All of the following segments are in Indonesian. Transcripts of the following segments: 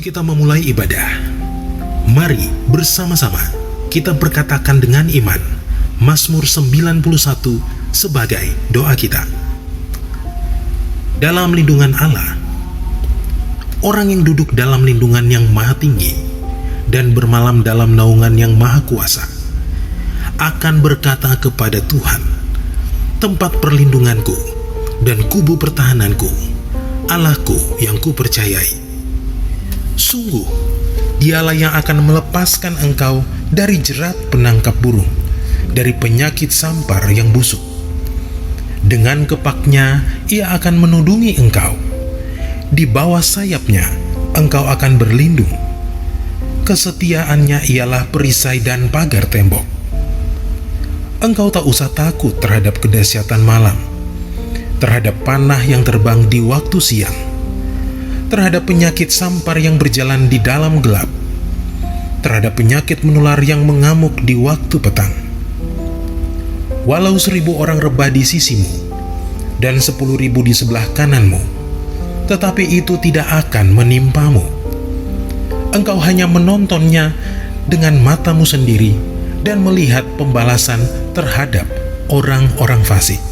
kita memulai ibadah, mari bersama-sama kita berkatakan dengan iman Mazmur 91 sebagai doa kita. Dalam lindungan Allah, orang yang duduk dalam lindungan yang maha tinggi dan bermalam dalam naungan yang maha kuasa akan berkata kepada Tuhan, tempat perlindunganku dan kubu pertahananku, Allahku yang kupercayai. Sungguh, Dialah yang akan melepaskan engkau dari jerat penangkap burung, dari penyakit sampar yang busuk. Dengan kepaknya Ia akan menudungi engkau. Di bawah sayapnya engkau akan berlindung. Kesetiaannya ialah perisai dan pagar tembok. Engkau tak usah takut terhadap kedahsyatan malam, terhadap panah yang terbang di waktu siang, terhadap penyakit sampar yang berjalan di dalam gelap, terhadap penyakit menular yang mengamuk di waktu petang. Walau 1000 orang rebah di sisimu dan 10.000 di sebelah kananmu, tetapi itu tidak akan menimpamu. Engkau hanya menontonnya dengan matamu sendiri dan melihat pembalasan terhadap orang-orang fasik.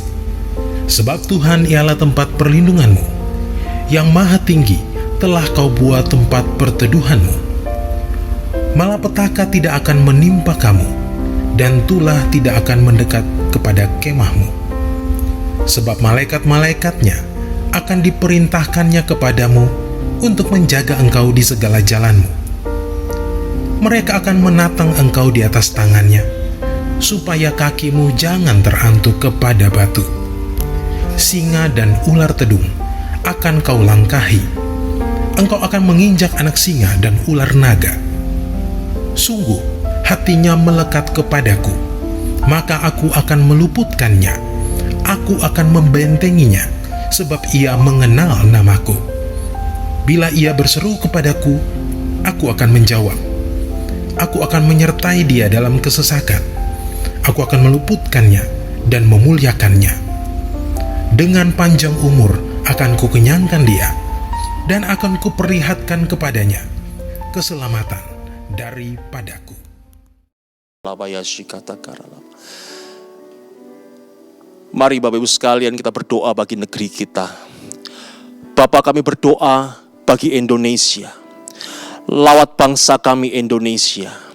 Sebab Tuhan ialah tempat perlindunganmu, yang maha tinggi telah kau buat tempat perteduhanmu. Malapetaka tidak akan menimpa kamu, dan tulah tidak akan mendekat kepada kemahmu. Sebab malaikat-malaikatnya akan diperintahkannya kepadamu untuk menjaga engkau di segala jalanmu. Mereka akan menatang engkau di atas tangannya, supaya kakimu jangan terantuk kepada batu. Singa dan ular tedung akan kau langkahi. Engkau akan menginjak anak singa dan ular naga. Sungguh, hatinya melekat kepadaku, maka aku akan meluputkannya. Aku akan membentenginya, sebab ia mengenal namaku. Bila ia berseru kepadaku, aku akan menjawab. Aku akan menyertai dia dalam kesesakan. Aku akan meluputkannya dan memuliakannya. Dengan panjang umur akan kukenyangkan dia, dan akan kuperlihatkan kepadanya keselamatan daripadaku. Mari Bapak Ibu sekalian kita berdoa bagi negeri kita. Bapak, kami berdoa bagi Indonesia. Lawat bangsa kami Indonesia.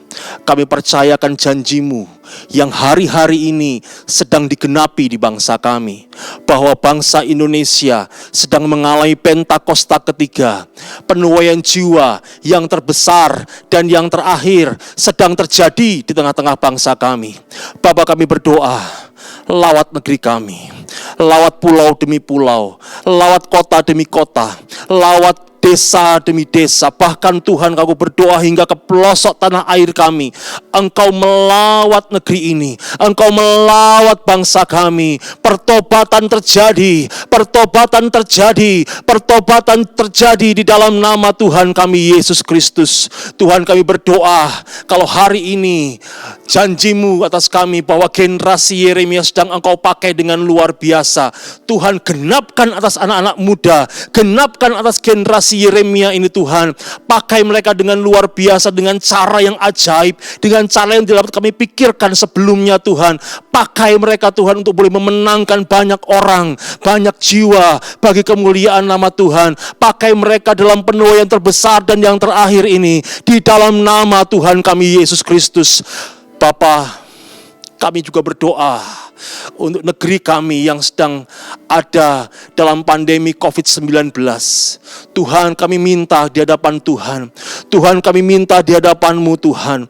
Kami percayakan janji-Mu yang hari-hari ini sedang digenapi di bangsa kami, bahwa bangsa Indonesia sedang mengalami Pentakosta ketiga. Penuaian jiwa yang terbesar dan yang terakhir sedang terjadi di tengah-tengah bangsa kami. Bapak, kami berdoa, lawat negeri kami, lawat pulau demi pulau, lawat kota demi kota, lawat desa demi desa, bahkan Tuhan, aku berdoa hingga ke pelosok tanah air kami. Engkau melawat negeri ini, Engkau melawat bangsa kami. Pertobatan terjadi, pertobatan terjadi, pertobatan terjadi di dalam nama Tuhan kami Yesus Kristus. Tuhan, kami berdoa, kalau hari ini janji-Mu atas kami bahwa generasi Yeremia sedang Engkau pakai dengan luar biasa. Tuhan, genapkan atas anak-anak muda, genapkan atas generasi Yeremia ini Tuhan. Pakai mereka dengan luar biasa, dengan cara yang ajaib, dengan cara yang tidak kami pikirkan sebelumnya Tuhan. Pakai mereka Tuhan untuk boleh memenangkan banyak orang, banyak jiwa bagi kemuliaan nama Tuhan. Pakai mereka dalam penuaian terbesar dan yang terakhir ini, di dalam nama Tuhan kami Yesus Kristus. Bapa, kami juga berdoa untuk negeri kami yang sedang ada dalam pandemi COVID-19. Tuhan, kami minta di hadapan Tuhan. Tuhan, kami minta di hadapan-Mu Tuhan.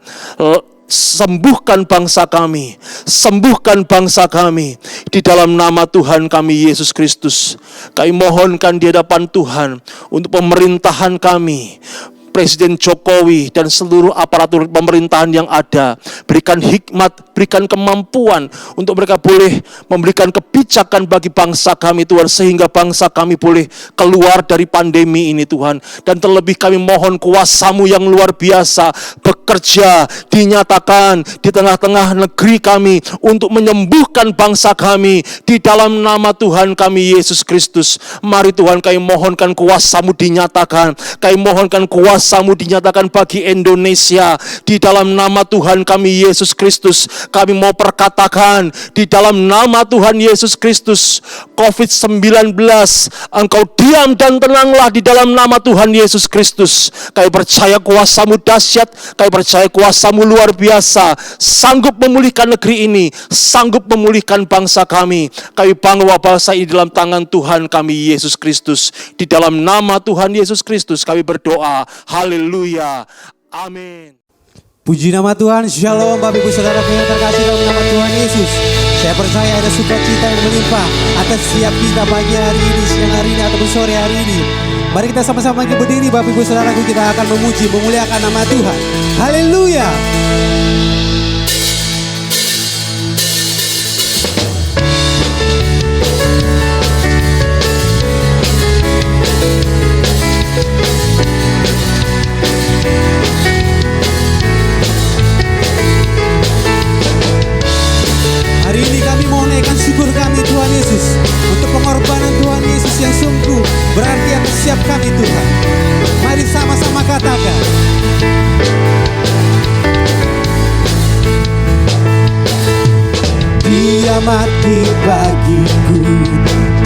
Sembuhkan bangsa kami, sembuhkan bangsa kami di dalam nama Tuhan kami Yesus Kristus. Kami mohonkan di hadapan Tuhan untuk pemerintahan kami, Presiden Jokowi dan seluruh aparatur pemerintahan yang ada. Berikan hikmat, berikan kemampuan untuk mereka boleh memberikan kebijakan bagi bangsa kami Tuhan, sehingga bangsa kami boleh keluar dari pandemi ini Tuhan. Dan terlebih kami mohon kuasa-Mu yang luar biasa bekerja, dinyatakan di tengah-tengah negeri kami untuk menyembuhkan bangsa kami di dalam nama Tuhan kami Yesus Kristus. Mari Tuhan, kami mohonkan kuasa-Mu dinyatakan, kami mohonkan kuasa kuasa-Mu dinyatakan bagi Indonesia. Di dalam nama Tuhan kami Yesus Kristus, kami mau perkatakan di dalam nama Tuhan Yesus Kristus, COVID-19, Engkau diam dan tenanglah di dalam nama Tuhan Yesus Kristus. Kami percaya kuasa-Mu dahsyat, kami percaya kuasa-Mu luar biasa, sanggup memulihkan negeri ini, sanggup memulihkan bangsa kami. Kami bawa bangsa ini dalam tangan Tuhan kami Yesus Kristus. Di dalam nama Tuhan Yesus Kristus kami berdoa. Haleluya. Amin. Puji nama Tuhan, shalom Bapak Ibu Saudara yang terkasih dalam nama Tuhan Yesus. Saya percaya ada sukacita yang melimpah atas setiap kita pagi hari ini, siang hari ini, ataupun sore hari ini. Mari kita sama-sama berdiri Bapak Ibu Saudaraku, kita akan memuji, memuliakan nama Tuhan. Haleluya. Hari ini kami mau naikkan syukur kami Tuhan Yesus untuk pengorbanan Tuhan Yesus yang sungguh berarti atas setiap kami Tuhan. Mari sama-sama katakan. Dia mati bagiku,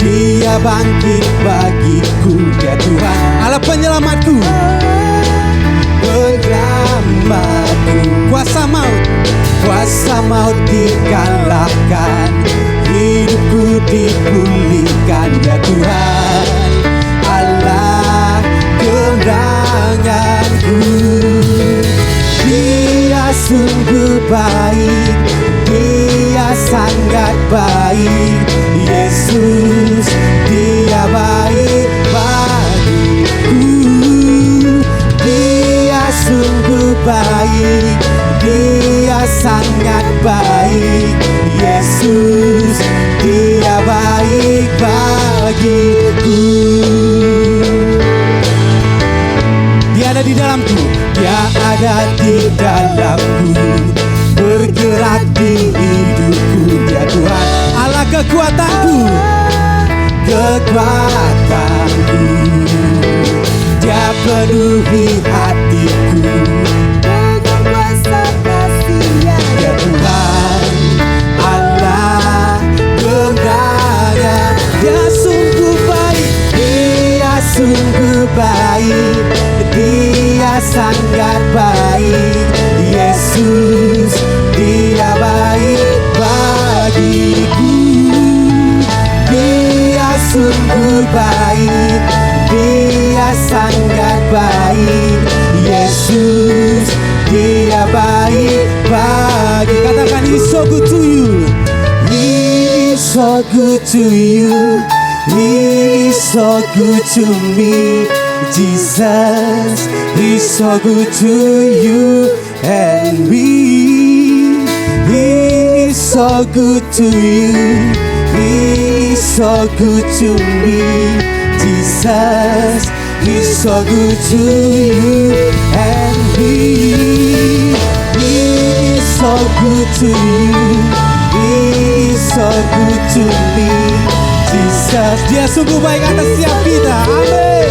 Dia bangkit bagiku, ya Tuhan Allah penyelamatku, penyelamatku. Kuasa maut dikalahkan, hidupku dipulihkan, ya Tuhan Allah kemenanganku. Dia sungguh baik, Dia sangat baik, Yesus Dia baik bagiku. Dia sungguh baik, Dia sangat baik, Yesus Dia baik bagiku. Dia ada di dalamku, Dia ada di dalamku, bergerak di hidupku, ya Tuhan Allah kekuatanku, kekuatanku. Dia penuhi hatiku dengan kuasa kasih-Nya, ya Tuhan Allah kemenangan. Dia sungguh baik, Dia sungguh baik, Dia sangat baik, Yesus Dia baik bagiku. Dia sungguh baik, Dia sangat baik, Yesus Dia baik bagi. Katakan, He is so good to you, He is so good to you, He is so good to me, Jesus He is so good to you and me. He is so good to you, He is so good to me, Jesus He is so good to you and me. He is so good to you, He is so good to me, Jesus. Dia sungguh baik atas setiap kita. Amin.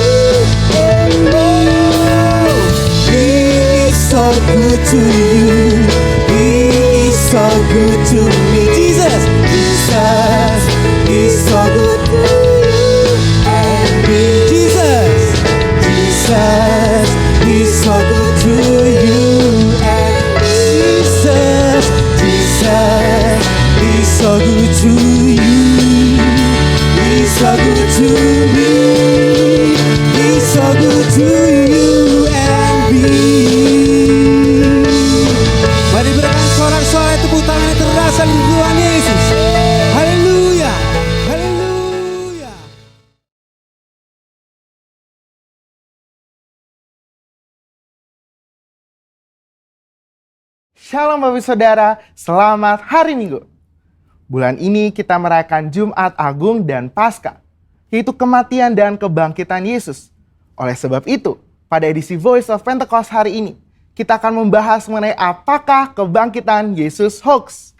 He is so good to you, He is so good to me, Jesus. Jesus is so good to you and me, Jesus. Jesus is so good to you and Jesus. Jesus is so good to you, He's so good to me, He's so good to you and me. Mari berikan sorak-sorai tepuk tangan yang terasa di Tuhan Yesus. Haleluya, haleluya. Shalom Bapak Saudara, selamat hari Minggu. Bulan ini kita merayakan Jumat Agung dan Paskah, yaitu kematian dan kebangkitan Yesus. Oleh sebab itu, pada edisi Voice of Pentecost hari ini, kita akan membahas mengenai apakah kebangkitan Yesus hoax.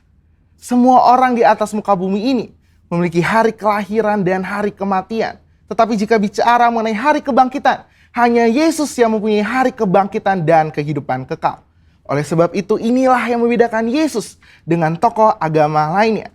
Semua orang di atas muka bumi ini memiliki hari kelahiran dan hari kematian. Tetapi jika bicara mengenai hari kebangkitan, Hanya Yesus yang mempunyai hari kebangkitan dan kehidupan kekal. Oleh sebab itu inilah yang membedakan Yesus dengan tokoh agama lainnya.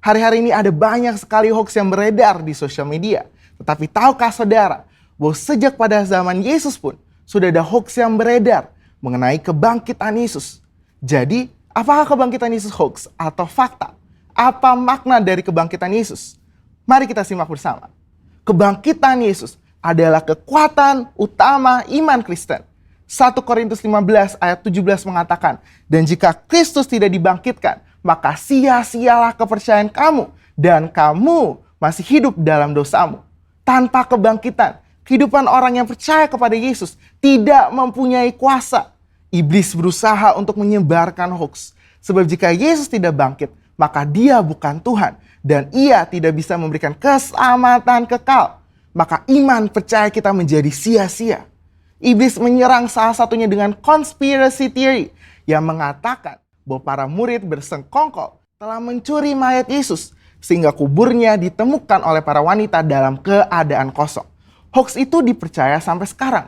Hari-hari ini ada banyak sekali hoax yang beredar di sosial media. Tetapi tahukah saudara bahwa sejak pada zaman Yesus pun sudah ada hoax yang beredar mengenai kebangkitan Yesus. Jadi, apakah kebangkitan Yesus hoax atau fakta? Apa makna dari kebangkitan Yesus? Mari kita simak bersama. Kebangkitan Yesus adalah kekuatan utama iman Kristen. 1 Korintus 15 ayat 17 mengatakan, dan jika Kristus tidak dibangkitkan, maka sia-sialah kepercayaan kamu dan kamu masih hidup dalam dosamu. Tanpa kebangkitan, kehidupan orang yang percaya kepada Yesus tidak mempunyai kuasa. Iblis berusaha untuk menyebarkan hoax. Sebab jika Yesus tidak bangkit, maka dia bukan Tuhan dan ia tidak bisa memberikan keselamatan kekal. Maka iman percaya kita menjadi sia-sia. Iblis menyerang salah satunya dengan conspiracy theory yang mengatakan bahwa para murid bersengkongkol telah mencuri mayat Yesus sehingga kuburnya ditemukan oleh para wanita dalam keadaan kosong. Hoax itu dipercaya sampai sekarang.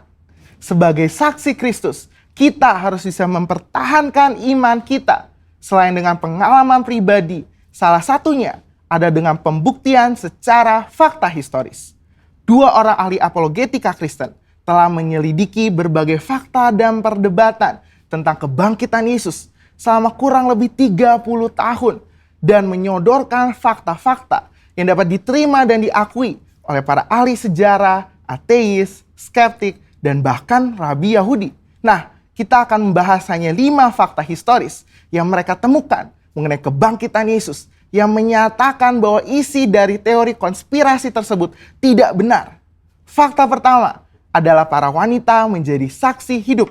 Sebagai saksi Kristus, kita harus bisa mempertahankan iman kita selain dengan pengalaman pribadi. Salah satunya ada dengan pembuktian secara fakta historis. 2 orang ahli apologetika Kristen telah menyelidiki berbagai fakta dan perdebatan tentang kebangkitan Yesus selama kurang lebih 30 tahun dan menyodorkan fakta-fakta yang dapat diterima dan diakui oleh para ahli sejarah, ateis, skeptik, dan bahkan rabi Yahudi. Nah, kita akan membahas hanya 5 fakta historis yang mereka temukan mengenai kebangkitan Yesus yang menyatakan bahwa isi dari teori konspirasi tersebut tidak benar. Fakta pertama adalah para wanita menjadi saksi hidup.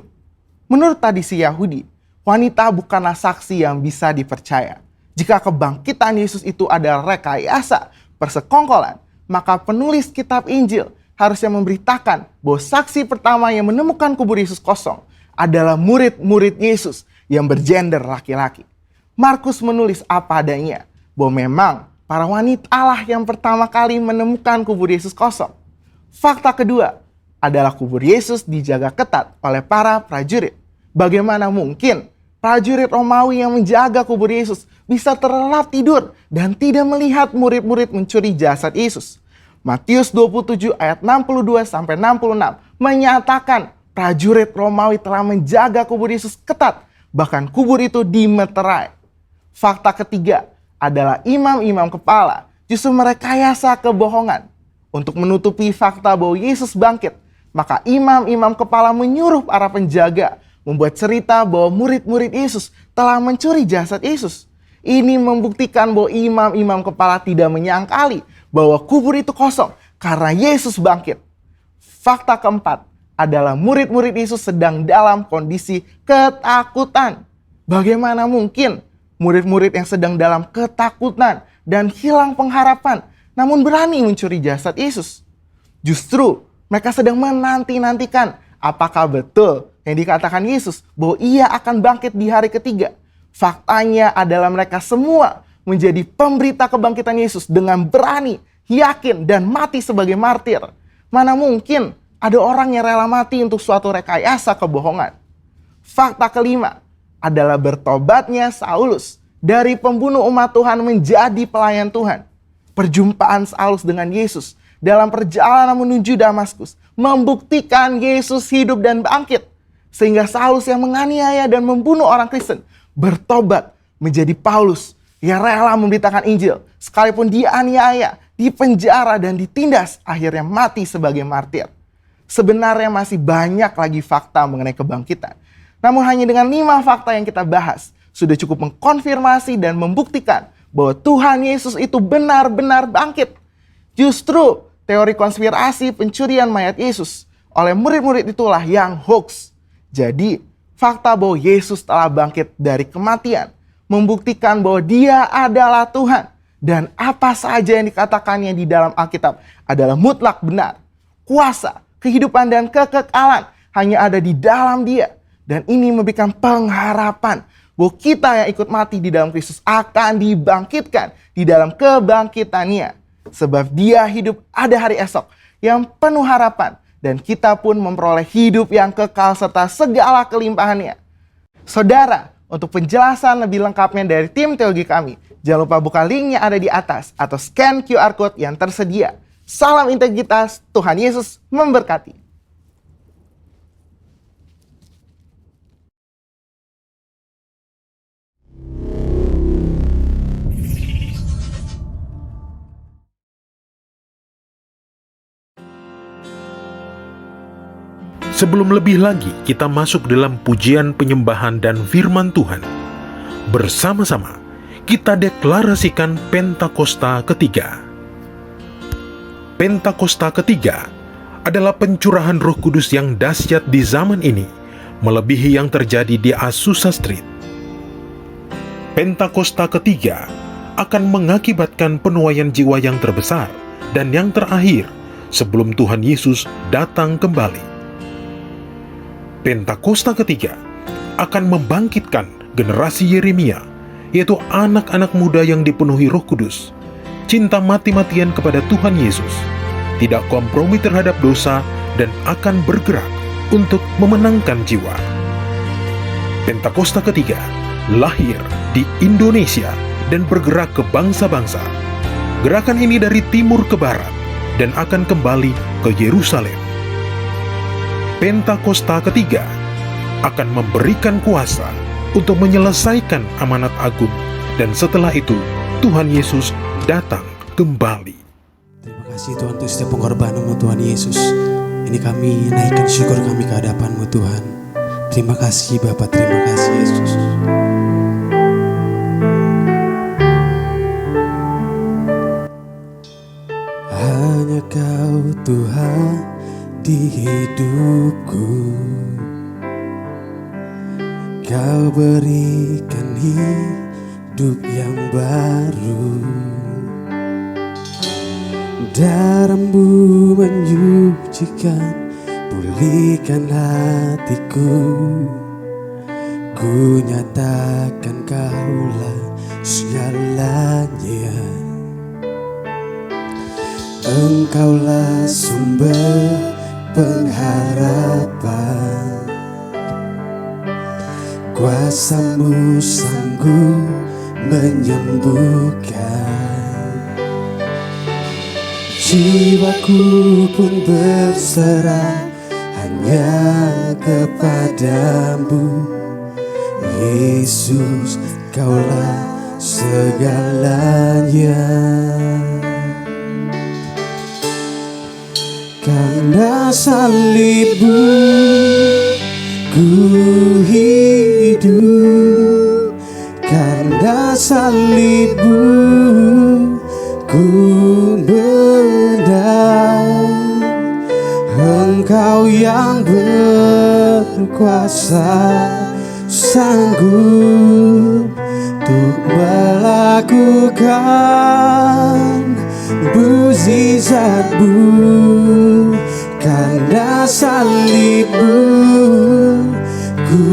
Menurut tradisi Yahudi, wanita bukanlah saksi yang bisa dipercaya. Jika kebangkitan Yesus itu adalah rekayasa, persekongkolan, maka penulis kitab Injil harusnya memberitakan bahwa saksi pertama yang menemukan kubur Yesus kosong adalah murid-murid Yesus yang bergender laki-laki. Markus menulis apa adanya, bahwa memang para wanita lah yang pertama kali menemukan kubur Yesus kosong. Fakta kedua adalah kubur Yesus dijaga ketat oleh para prajurit. Bagaimana mungkin prajurit Romawi yang menjaga kubur Yesus bisa terlelap tidur dan tidak melihat murid-murid mencuri jasad Yesus? Matius 27 ayat 62-66 menyatakan prajurit Romawi telah menjaga kubur Yesus ketat, bahkan kubur itu dimeterai. Fakta ketiga adalah imam-imam kepala justru merekayasa kebohongan. Untuk menutupi fakta bahwa Yesus bangkit, maka imam-imam kepala menyuruh para penjaga membuat cerita bahwa murid-murid Yesus telah mencuri jasad Yesus. Ini membuktikan bahwa imam-imam kepala tidak menyangkali bahwa kubur itu kosong karena Yesus bangkit. Fakta keempat adalah murid-murid Yesus sedang dalam kondisi ketakutan. Bagaimana mungkin murid-murid yang sedang dalam ketakutan dan hilang pengharapan namun berani mencuri jasad Yesus? Justru mereka sedang menanti-nantikan apakah betul yang dikatakan Yesus bahwa ia akan bangkit di hari ketiga. Faktanya adalah mereka semua menjadi pemberita kebangkitan Yesus dengan berani, yakin, dan mati sebagai martir. Mana mungkin ada orang yang rela mati untuk suatu rekayasa kebohongan. Fakta kelima adalah bertobatnya Saulus dari pembunuh umat Tuhan menjadi pelayan Tuhan. Perjumpaan Saulus dengan Yesus dalam perjalanan menuju Damaskus membuktikan Yesus hidup dan bangkit. Sehingga Saulus yang menganiaya dan membunuh orang Kristen bertobat menjadi Paulus yang rela memberitakan Injil. Sekalipun dianiaya, dipenjara, dan ditindas, akhirnya mati sebagai martir. Sebenarnya masih banyak lagi fakta mengenai kebangkitan. Namun hanya dengan 5 fakta yang kita bahas, sudah cukup mengkonfirmasi dan membuktikan bahwa Tuhan Yesus itu benar-benar bangkit. Justru teori konspirasi pencurian mayat Yesus oleh murid-murid itulah yang hoax. Jadi, fakta bahwa Yesus telah bangkit dari kematian membuktikan bahwa dia adalah Tuhan. Dan apa saja yang dikatakannya di dalam Alkitab adalah mutlak benar. Kuasa, kehidupan, dan kekekalan hanya ada di dalam dia. Dan ini memberikan pengharapan bahwa kita yang ikut mati di dalam Kristus akan dibangkitkan di dalam kebangkitannya. Sebab dia hidup ada hari esok yang penuh harapan dan kita pun memperoleh hidup yang kekal serta segala kelimpahannya. Saudara, untuk penjelasan lebih lengkapnya dari tim teologi kami, jangan lupa buka linknya ada di atas atau scan QR Code yang tersedia. Salam integritas, Tuhan Yesus memberkati. Sebelum lebih lagi kita masuk dalam pujian penyembahan dan firman Tuhan, bersama-sama kita deklarasikan Pentakosta ketiga. Pentakosta ketiga adalah pencurahan Roh Kudus yang dahsyat di zaman ini, melebihi yang terjadi di Azusa Street. Pentakosta ketiga akan mengakibatkan penuaian jiwa yang terbesar dan yang terakhir sebelum Tuhan Yesus datang kembali. Pentakosta ketiga akan membangkitkan generasi Yeremia, yaitu anak-anak muda yang dipenuhi Roh Kudus, cinta mati-matian kepada Tuhan Yesus, tidak kompromi terhadap dosa, dan akan bergerak untuk memenangkan jiwa. Pentakosta ketiga lahir di Indonesia dan bergerak ke bangsa-bangsa. Gerakan ini dari timur ke barat dan akan kembali ke Yerusalem. Pentakosta ketiga akan memberikan kuasa untuk menyelesaikan amanat agung, dan setelah itu Tuhan Yesus datang kembali. Terima kasih Tuhan untuk setiap pengorbanan-Mu Tuhan Yesus. Ini kami naikkan syukur kami ke hadapan-Mu Tuhan. Terima kasih Bapa, terima kasih Yesus. Hanya Kau Tuhan di hidupku, Kau berikan hidup yang baru. Darah-Mu menyucikan, pulihkan hatiku. Ku nyatakan Kaulah segalanya. Engkaulah sumber pengharapan, kuasa-Mu sanggup menyembuhkan. Jiwaku pun berserah hanya kepadamu, Yesus, Kaulah segalanya. Karena salib-Mu ku hidup, karena salib-Mu ku menang. Engkau yang berkuasa, sanggup untuk melakukan mukjizat-Mu. Karena salib-Mu ku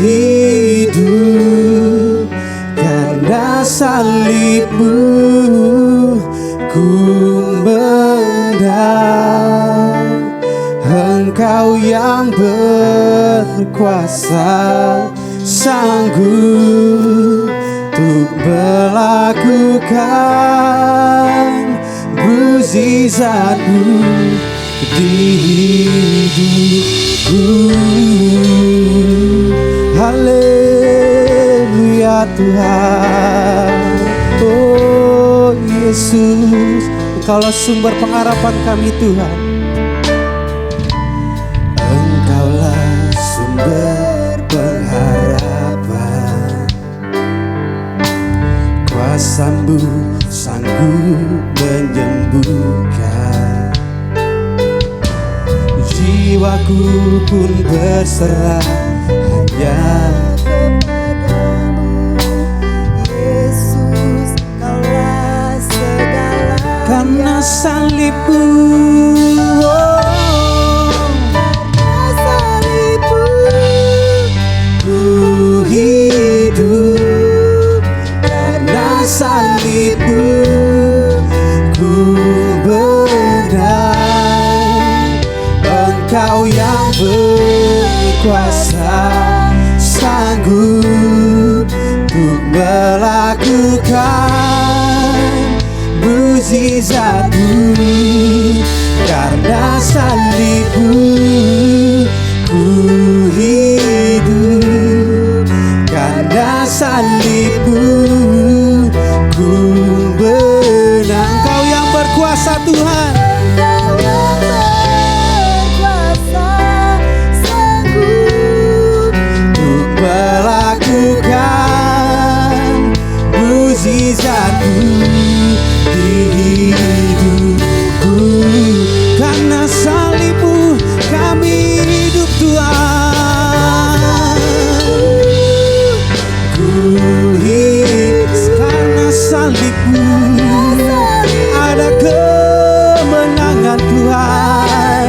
hidup, karena salib-Mu ku menang. Engkau yang berkuasa, sanggup untuk melakukan mukjizat-Mu di hidupku. Haleluya Tuhan. Oh Yesus, Engkaulah sumber pengharapan kami Tuhan. Engkaulah sumber pengharapan, kuasa-Mu sanggup menyembuhkan. Jiwaku pun berserah hanya kepadamu, Yesus, Kaulah segalanya. Karena salib-Mu, karena salib-Mu ku hidup, karena salib-Mu ku menang. melakukan mukjizat-Mu. Karena salib-Mu ku hidup, karena salib-Mu ku menang. Engkau yang berkuasa Tuhan, Engkau yang berkuasa, sanggup untuk melakukan mukjizat-Mu di hidupku. Karena salib-Mu kami hidup Tuhan. Ku hidup karena salib-Mu ada kemenangan Tuhan.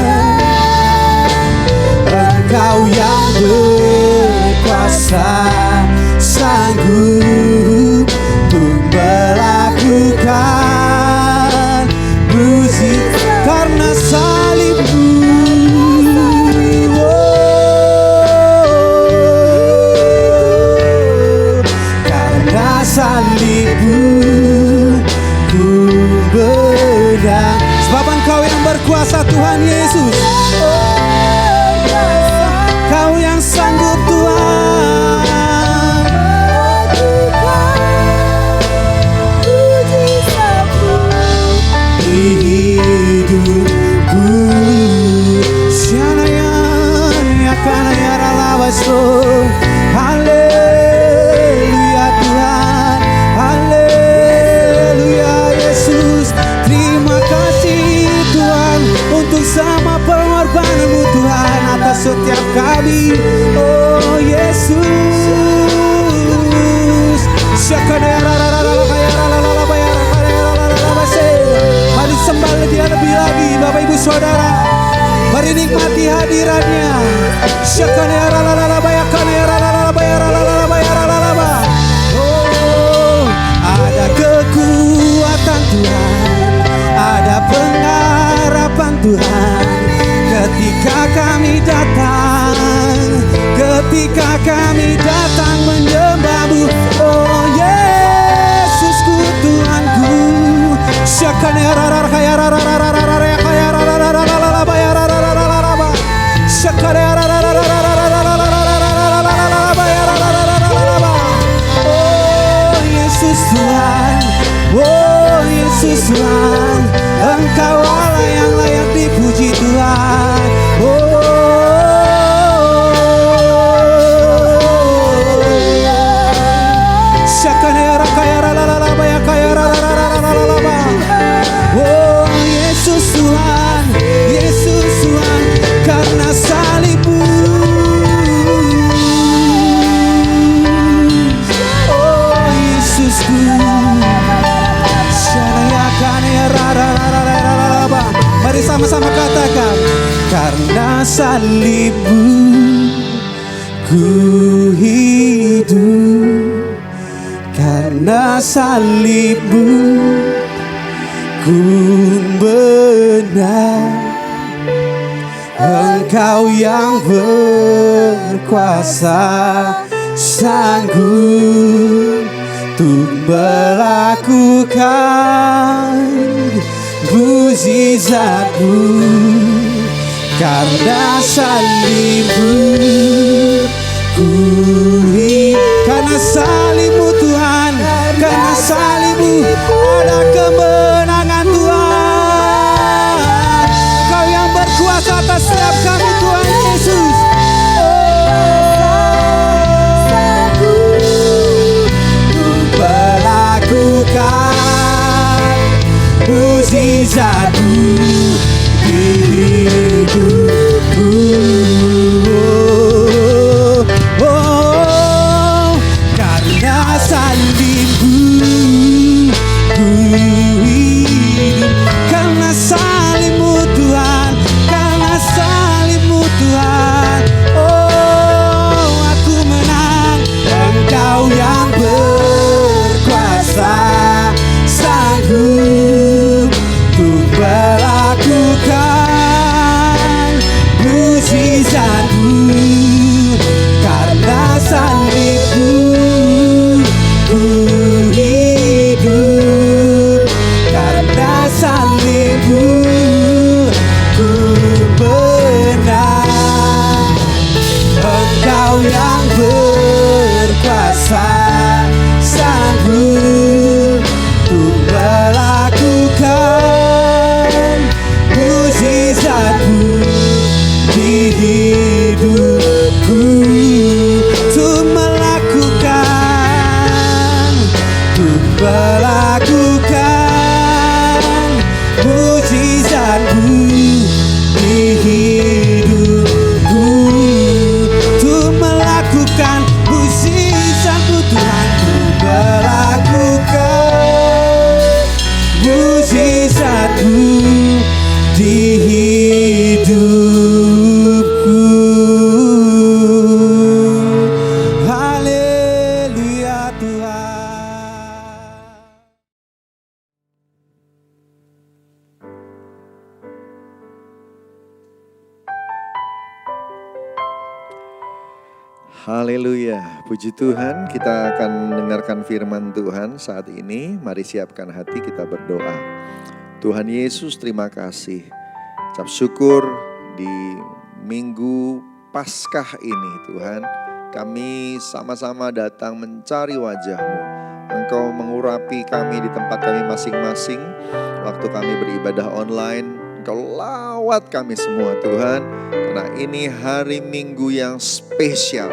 Engkau yang berkuasa, sanggup untuk melakukan mukjizat. Karena salib-Mu, karena salib-Mu ku menang. Sebab Engkau yang berkuasa Tuhan Yesus, Kau yang sanggup Tuhan. Di hidupku Shanaya Yakana Ralawaso. Haleluya Tuhan, haleluya Yesus. Terima kasih Tuhan untuk sama pengorbanan-Mu Tuhan atas setiap kami. Oh Yesus. Mari sembah Dia lebih lagi Bapak Ibu Saudara. Mari nikmati hadiratnya. Oh, ada kekuatan Tuhan, ada pengharapan Tuhan ketika kami datang menyembah-Mu. Oh Yesusku Tuhanku. Oh Yesus Tuhan, oh Yesus Tuhan, Engkau Allah yang layak dipuji Tuhan. Oh Yesus Tuhan, Yesus Tuhan, karena salib-Mu. Oh Yesusku. Mari sama-sama katakan, karena salib-Mu ku hidup, karena salib-Mu ku menang. Engkau yang berkuasa, sanggup untuk melakukan mukjizat-Mu. Karena salib-Mu ku hidup, karena salib-Mu Tuhan, karena salib-Mu ada kemenangan Tuhan. Kau yang berkuasa atas setiap kami Tuhan Yesus. Melakukan mukjizat-Mu di hidupku. Oh, karena salib-Mu ku hidup, karena salib-Mu Tuhan, karena salib-Mu Tuhan. Oh, aku menang. Engkau yang berkuasa, sanggup untuk melakukan mujizatmu di hidupku, untuk melakukan mujizatmu Tuhan, untuk melakukan mujizatmu di hidupku. Haleluya Tuhan. Haleluya, puji Tuhan. Kita akan mendengarkan firman Tuhan saat ini. Mari siapkan hati, kita berdoa. Tuhan Yesus, terima kasih. Ucap syukur di minggu Paskah ini Tuhan. Kami sama-sama datang mencari wajah-Mu. Engkau mengurapi kami di tempat kami masing-masing. Waktu kami beribadah online, Engkau lawat kami semua Tuhan. Karena ini hari Minggu yang spesial.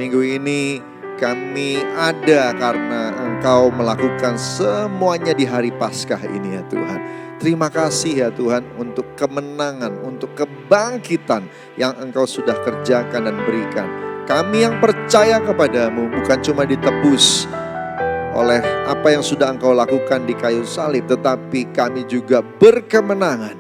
Minggu ini kami ada karena Engkau melakukan semuanya di hari Paskah ini ya Tuhan. Terima kasih ya Tuhan untuk kemenangan, untuk kebangkitan yang Engkau sudah kerjakan dan berikan. Kami yang percaya kepadamu bukan cuma ditebus oleh apa yang sudah Engkau lakukan di kayu salib, tetapi kami juga berkemenangan.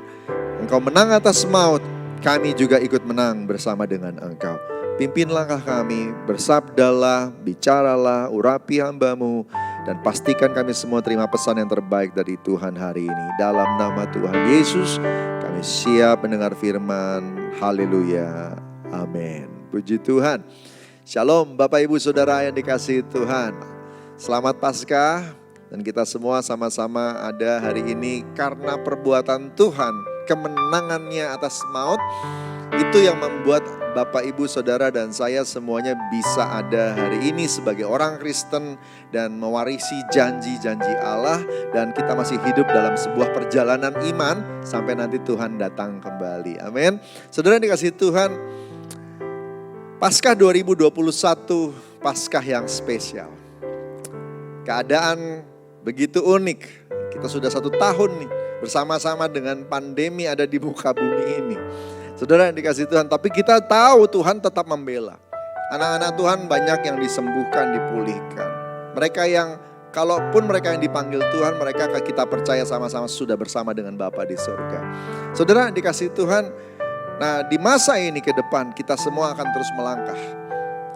Engkau menang atas maut, kami juga ikut menang bersama dengan Engkau. Pimpin langkah kami, bersabdalah, bicaralah, urapi hamba-Mu, dan pastikan kami semua terima pesan yang terbaik dari Tuhan hari ini. Dalam nama Tuhan Yesus, kami siap mendengar firman. Haleluya. Amin. Puji Tuhan. Shalom Bapak Ibu Saudara yang dikasihi Tuhan. Selamat Paskah, dan kita semua sama-sama ada hari ini karena perbuatan Tuhan, kemenangannya atas maut. Itu yang membuat Bapak Ibu Saudara dan saya semuanya bisa ada hari ini sebagai orang Kristen dan mewarisi janji-janji Allah, dan kita masih hidup dalam sebuah perjalanan iman sampai nanti Tuhan datang kembali. Amin. Saudara yang dikasihi Tuhan, Paskah 2021 Paskah yang spesial. Keadaan begitu unik. Kita sudah 1 tahun nih bersama-sama dengan pandemi ada di muka bumi ini. Saudara yang dikasihi Tuhan, tapi kita tahu Tuhan tetap membela. Anak-anak Tuhan banyak yang disembuhkan, dipulihkan. Mereka yang, kalaupun mereka yang dipanggil Tuhan, mereka kita percaya sama-sama sudah bersama dengan Bapa di surga. Saudara yang dikasihi Tuhan, nah di masa ini ke depan kita semua akan terus melangkah.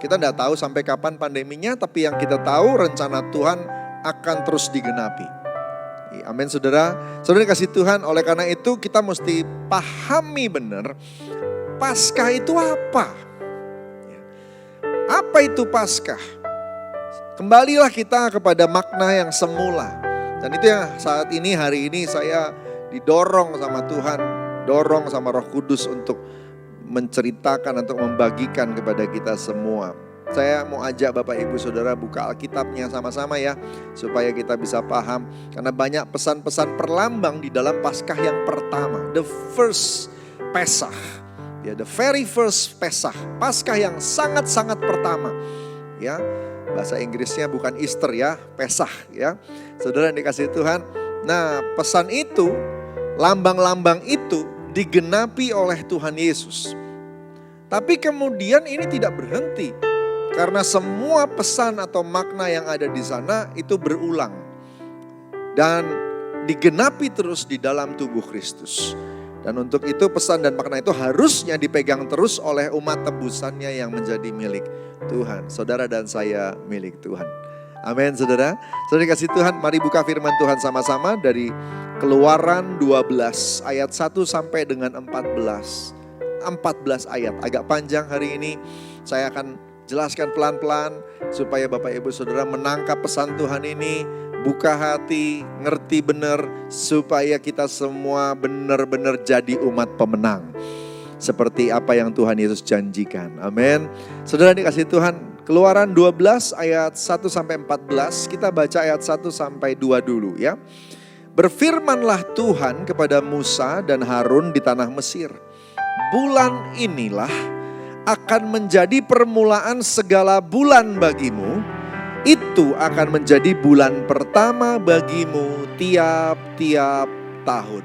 Kita tidak tahu sampai kapan pandeminya, tapi yang kita tahu rencana Tuhan akan terus digenapi. Amin saudara. Saudara dikasihi Tuhan, oleh karena itu kita mesti pahami benar Paskah itu apa. Apa itu Paskah? Kembalilah kita kepada makna yang semula. Dan itu yang saat ini, hari ini saya didorong sama Tuhan, dorong sama Roh Kudus untuk menceritakan, untuk membagikan kepada kita semua. Saya mau ajak Bapak Ibu Saudara buka Alkitabnya sama-sama ya, supaya kita bisa paham. Karena banyak pesan-pesan perlambang di dalam Paskah yang pertama. The first Pesach. Ya, the very first Pesach. Paskah yang sangat-sangat pertama. Ya, bahasa Inggrisnya bukan Easter ya, Pesach ya. Saudara yang dikasihi Tuhan. Nah, pesan itu, lambang-lambang itu digenapi oleh Tuhan Yesus. Tapi kemudian ini tidak berhenti. Karena semua pesan atau makna yang ada di sana itu berulang. Dan digenapi terus di dalam tubuh Kristus. Dan untuk itu pesan dan makna itu harusnya dipegang terus oleh umat tebusannya yang menjadi milik Tuhan. Saudara dan saya milik Tuhan. Amin saudara. Saudara dikasihi Tuhan, mari buka firman Tuhan sama-sama dari Keluaran 12 ayat 1 sampai dengan 14. 14 ayat, agak panjang hari ini. Saya akan jelaskan pelan-pelan supaya Bapak Ibu Saudara menangkap pesan Tuhan ini, buka hati, ngerti benar, supaya kita semua benar-benar jadi umat pemenang. Seperti apa yang Tuhan Yesus janjikan. Amin. Saudara dikasihi Tuhan, Keluaran 12 ayat 1 sampai 14, kita baca ayat 1 sampai 2 dulu ya. Berfirmanlah Tuhan kepada Musa dan Harun di tanah Mesir. Bulan inilah akan menjadi permulaan segala bulan bagimu. itu akan menjadi bulan pertama bagimu tiap-tiap tahun.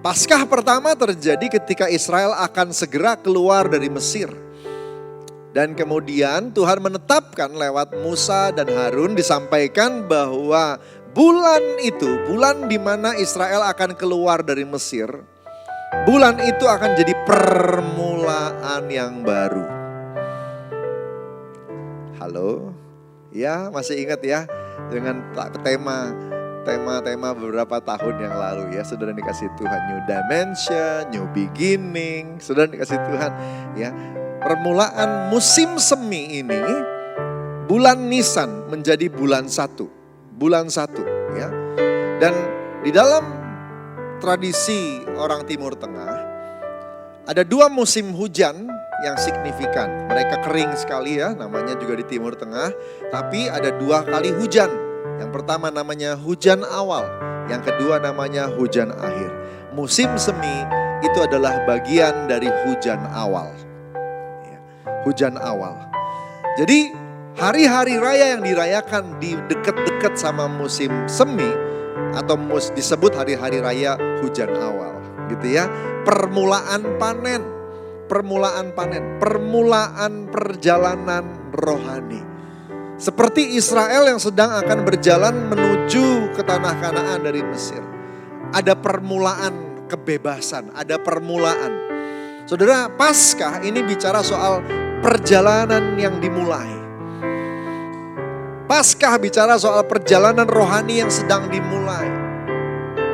Paskah pertama terjadi ketika Israel akan segera keluar dari Mesir. Dan kemudian Tuhan menetapkan lewat Musa dan Harun, disampaikan bahwa bulan itu, bulan di mana Israel akan keluar dari Mesir, bulan itu akan jadi permulaan yang baru. Halo? Ya, masih ingat ya dengan tema beberapa tahun yang lalu ya. Saudara dikasih Tuhan, new dimension, new beginning. Saudara dikasih Tuhan ya. Permulaan musim semi ini, bulan Nisan menjadi bulan 1. Bulan 1 ya. Dan di dalam tradisi orang Timur Tengah, ada 2 musim hujan yang signifikan. Mereka kering sekali ya, namanya juga di Timur Tengah. Tapi ada 2 kali hujan. Yang pertama namanya hujan awal, yang kedua namanya hujan akhir. Musim semi itu adalah bagian dari hujan awal. Ya, hujan awal. Jadi hari-hari raya yang dirayakan di dekat-dekat sama musim semi atau disebut hari-hari raya hujan awal, gitu ya. Permulaan panen, permulaan perjalanan rohani. Seperti Israel yang sedang akan berjalan menuju ke tanah Kanaan dari Mesir. Ada permulaan kebebasan, ada permulaan. Saudara, Paskah ini bicara soal perjalanan yang dimulai. Paskah bicara soal perjalanan rohani yang sedang dimulai.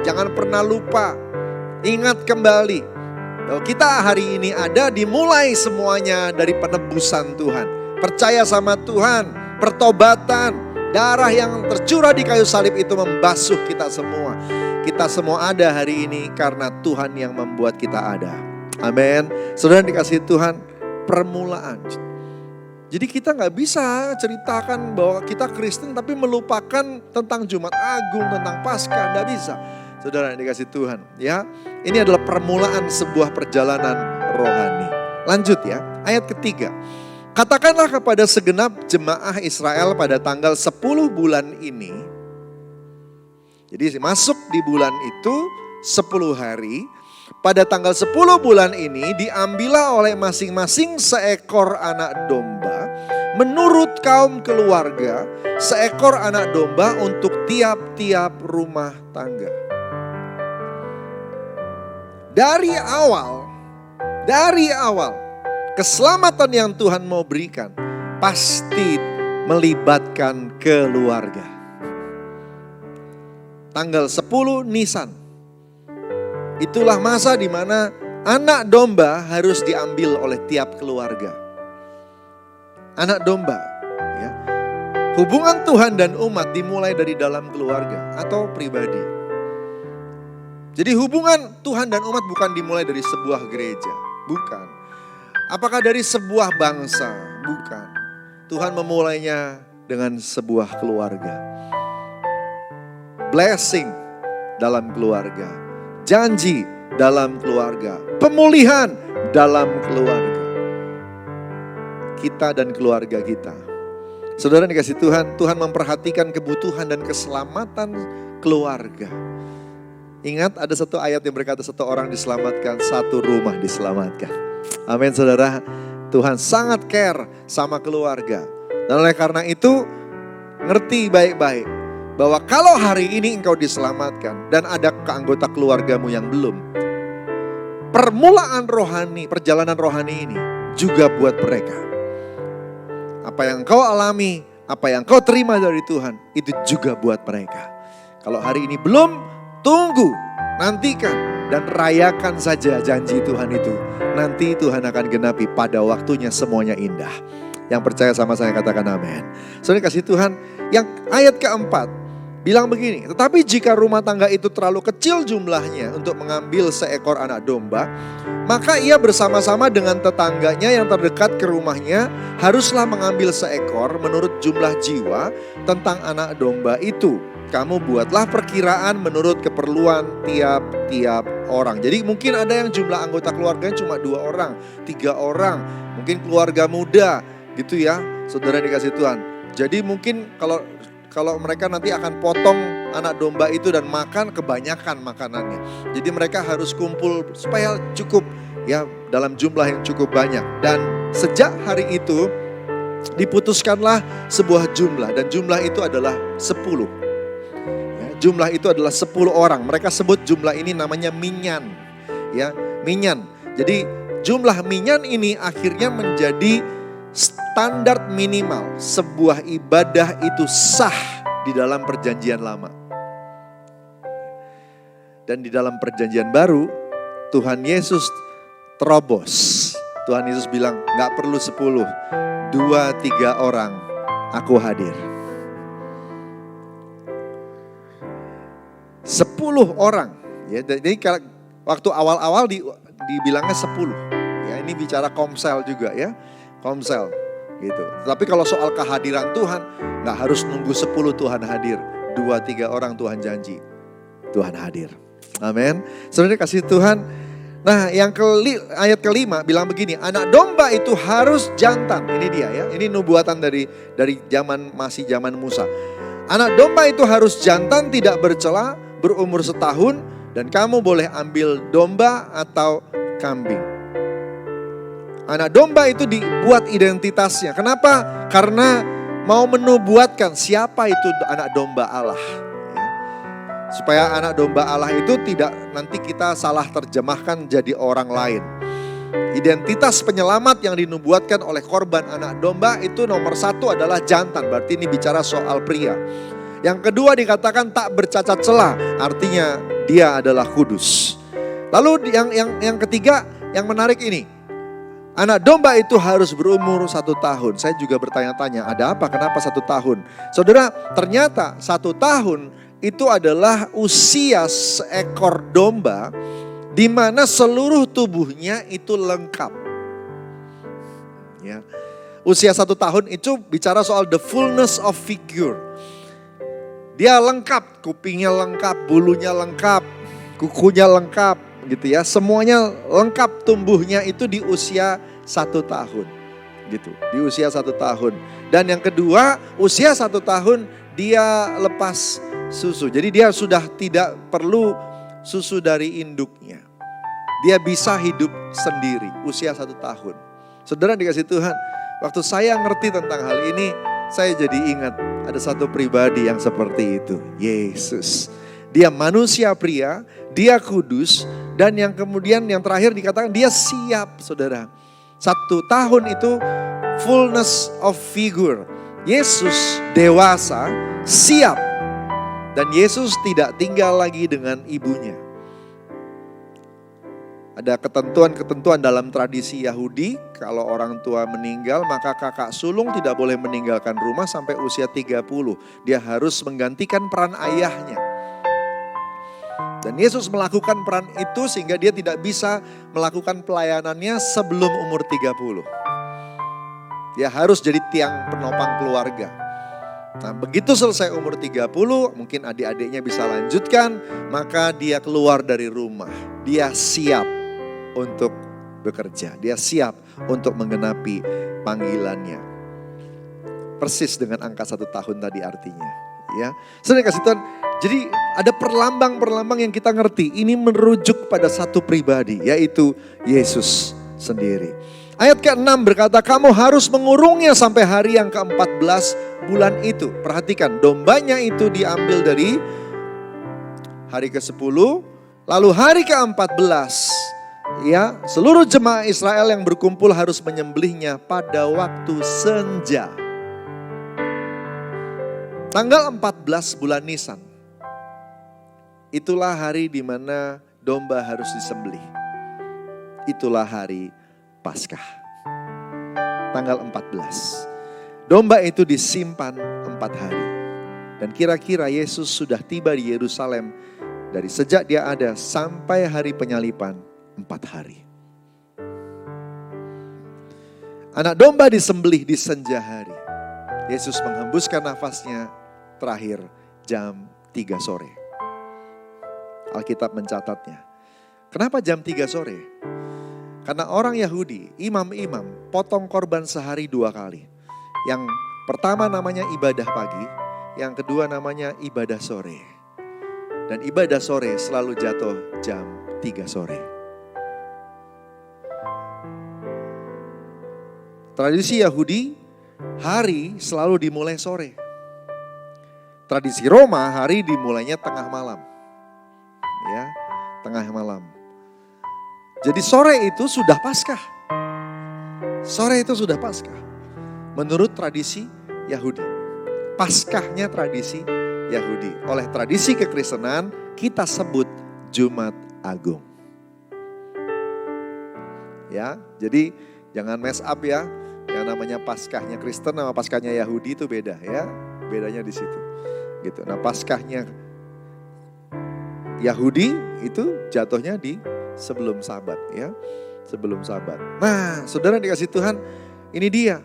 Jangan pernah lupa, ingat kembali bahwa kita hari ini ada dimulai semuanya dari penebusan Tuhan. Percaya sama Tuhan. Pertobatan, darah yang tercurah di kayu salib itu membasuh kita semua. Kita semua ada hari ini karena Tuhan yang membuat kita ada. Amin. Saudara dikasih Tuhan, permulaan. Jadi kita gak bisa ceritakan bahwa kita Kristen tapi melupakan tentang Jumat Agung, tentang Paskah. Gak bisa. Saudara dikasih Tuhan. Ya, ini adalah permulaan sebuah perjalanan rohani. Lanjut ya, ayat ketiga. Katakanlah kepada segenap jemaah Israel pada tanggal 10 bulan ini. Jadi masuk di bulan itu 10 hari. Pada tanggal 10 bulan ini diambillah oleh masing-masing seekor anak domba. Menurut kaum keluarga, seekor anak domba untuk tiap-tiap rumah tangga. Dari awal. Keselamatan yang Tuhan mau berikan pasti melibatkan keluarga. Tanggal 10 Nisan. Itulah masa di mana anak domba harus diambil oleh tiap keluarga. Anak domba. Ya. Hubungan Tuhan dan umat dimulai dari dalam keluarga atau pribadi. Jadi hubungan Tuhan dan umat bukan dimulai dari sebuah gereja. Bukan. Apakah dari sebuah bangsa? Bukan. Tuhan memulainya dengan sebuah keluarga. Blessing dalam keluarga. Janji dalam keluarga. Pemulihan dalam keluarga. Kita dan keluarga kita. Saudara dikasih Tuhan, Tuhan memperhatikan kebutuhan dan keselamatan keluarga. Ingat ada satu ayat yang berkata satu orang diselamatkan, satu rumah diselamatkan. Amin saudara, Tuhan sangat care sama keluarga. Dan oleh karena itu, ngerti baik-baik bahwa kalau hari ini engkau diselamatkan dan ada anggota keluargamu yang belum, permulaan rohani, perjalanan rohani ini juga buat mereka. Apa yang engkau alami, apa yang engkau terima dari Tuhan, itu juga buat mereka. Kalau hari ini belum, tunggu, nantikan. Dan rayakan saja janji Tuhan itu. Nanti Tuhan akan genapi pada waktunya semuanya indah. Yang percaya sama saya katakan amin. Saudara kasih Tuhan, yang ayat keempat bilang begini. Tetapi jika rumah tangga itu terlalu kecil jumlahnya untuk mengambil seekor anak domba, maka ia bersama-sama dengan tetangganya yang terdekat ke rumahnya haruslah mengambil seekor menurut jumlah jiwa tentang anak domba itu. Kamu buatlah perkiraan menurut keperluan tiap-tiap orang. Jadi mungkin ada yang jumlah anggota keluarganya cuma 2 orang, 3 orang. Mungkin keluarga muda gitu ya. Saudara dikasih Tuhan. Jadi mungkin kalau mereka nanti akan potong anak domba itu dan makan, kebanyakan makanannya. Jadi mereka harus kumpul supaya cukup ya, dalam jumlah yang cukup banyak. Dan sejak hari itu diputuskanlah sebuah jumlah, dan jumlah itu adalah 10. Ya, jumlah itu adalah 10 orang. Mereka sebut jumlah ini namanya minyan. Ya, minyan. Jadi jumlah minyan ini akhirnya menjadi standar minimal sebuah ibadah itu sah di dalam perjanjian lama. Dan di dalam perjanjian baru, Tuhan Yesus terobos. Tuhan Yesus bilang, gak perlu 10, 2-3 orang, aku hadir. 10 orang. Ya, jadi waktu awal-awal dibilangnya 10. Ya, ini bicara komsel juga ya. Komsel gitu. Tapi kalau soal kehadiran Tuhan, gak harus nunggu 10 Tuhan hadir. 2-3 orang Tuhan janji, Tuhan hadir. Amin. Saudara kasih Tuhan. Nah, ayat kelima bilang begini, anak domba itu harus jantan. Ini dia ya. Ini nubuatan dari masih zaman Musa. Anak domba itu harus jantan, tidak bercela, berumur setahun, dan kamu boleh ambil domba atau kambing. Anak domba itu dibuat identitasnya. Kenapa? Karena mau menubuatkan siapa itu anak domba Allah. Ya. Supaya anak domba Allah itu tidak nanti kita salah terjemahkan jadi orang lain. Identitas penyelamat yang dinubuatkan oleh korban anak domba itu nomor 1 adalah jantan. Berarti ini bicara soal pria. Yang kedua dikatakan tak bercacat celah. Artinya dia adalah kudus. Lalu yang ketiga yang menarik ini. Anak domba itu harus berumur 1 tahun. Saya juga bertanya-tanya, ada apa? Kenapa 1 tahun? Saudara, ternyata 1 tahun itu adalah usia seekor domba di mana seluruh tubuhnya itu lengkap. Ya. Usia 1 tahun itu bicara soal the fullness of figure. Dia lengkap, kupingnya lengkap, bulunya lengkap, kukunya lengkap. Gitu ya, semuanya lengkap tumbuhnya itu di usia 1 tahun, gitu. Di usia 1 tahun. Dan yang kedua, usia 1 tahun dia lepas susu. Jadi dia sudah tidak perlu susu dari induknya. Dia bisa hidup sendiri, usia 1 tahun. Saudara dikasih Tuhan, waktu saya ngerti tentang hal ini, saya jadi ingat ada satu pribadi yang seperti itu, Yesus. Dia manusia pria, dia kudus, dan yang kemudian yang terakhir dikatakan dia siap, saudara. 1 tahun itu fullness of figure. Yesus dewasa, siap. Dan Yesus tidak tinggal lagi dengan ibunya. Ada ketentuan-ketentuan dalam tradisi Yahudi, kalau orang tua meninggal maka kakak sulung tidak boleh meninggalkan rumah sampai usia 30. Dia harus menggantikan peran ayahnya. Dan Yesus melakukan peran itu sehingga dia tidak bisa melakukan pelayanannya sebelum umur 30. Dia harus jadi tiang penopang keluarga. Nah, begitu selesai umur 30, mungkin adik-adiknya bisa lanjutkan, maka dia keluar dari rumah. Dia siap untuk bekerja. Dia siap untuk menggenapi panggilannya. Persis dengan angka 1 tahun tadi artinya. Ya, saya kasih Tuhan. Jadi ada perlambang-perlambang yang kita ngerti. Ini merujuk pada satu pribadi, yaitu Yesus sendiri. Ayat ke-6 berkata, kamu harus mengurungnya sampai hari yang ke-14 bulan itu. Perhatikan, dombanya itu diambil dari hari ke-10, lalu hari ke-14. Ya, seluruh jemaah Israel yang berkumpul harus menyembelihnya pada waktu senja. Tanggal 14 bulan Nisan. Itulah hari di mana domba harus disembelih. Itulah hari Paskah. Tanggal 14. Domba itu disimpan 4 hari. Dan kira-kira Yesus sudah tiba di Yerusalem dari sejak dia ada sampai hari penyalipan 4 hari. Anak domba disembelih di senja hari. Yesus menghembuskan nafasnya terakhir jam 3 sore. Alkitab mencatatnya. Kenapa jam 3 sore? Karena orang Yahudi, imam-imam, potong korban sehari 2 kali. Yang pertama namanya ibadah pagi, yang kedua namanya ibadah sore. Dan ibadah sore selalu jatuh jam 3 sore. Tradisi Yahudi, hari selalu dimulai sore. Tradisi Roma, hari dimulainya tengah malam. Ya, tengah malam. Jadi sore itu sudah Paskah. Sore itu sudah Paskah. Menurut tradisi Yahudi. Paskahnya tradisi Yahudi. Oleh tradisi kekristenan kita sebut Jumat Agung. Ya, jadi jangan mess up ya. Yang namanya Paskahnya Kristen sama Paskahnya Yahudi itu beda ya. Bedanya di situ. Gitu. Nah, Paskahnya Yahudi itu jatuhnya di sebelum Sabat ya. Sebelum Sabat. Nah, saudara dikasih Tuhan, ini dia.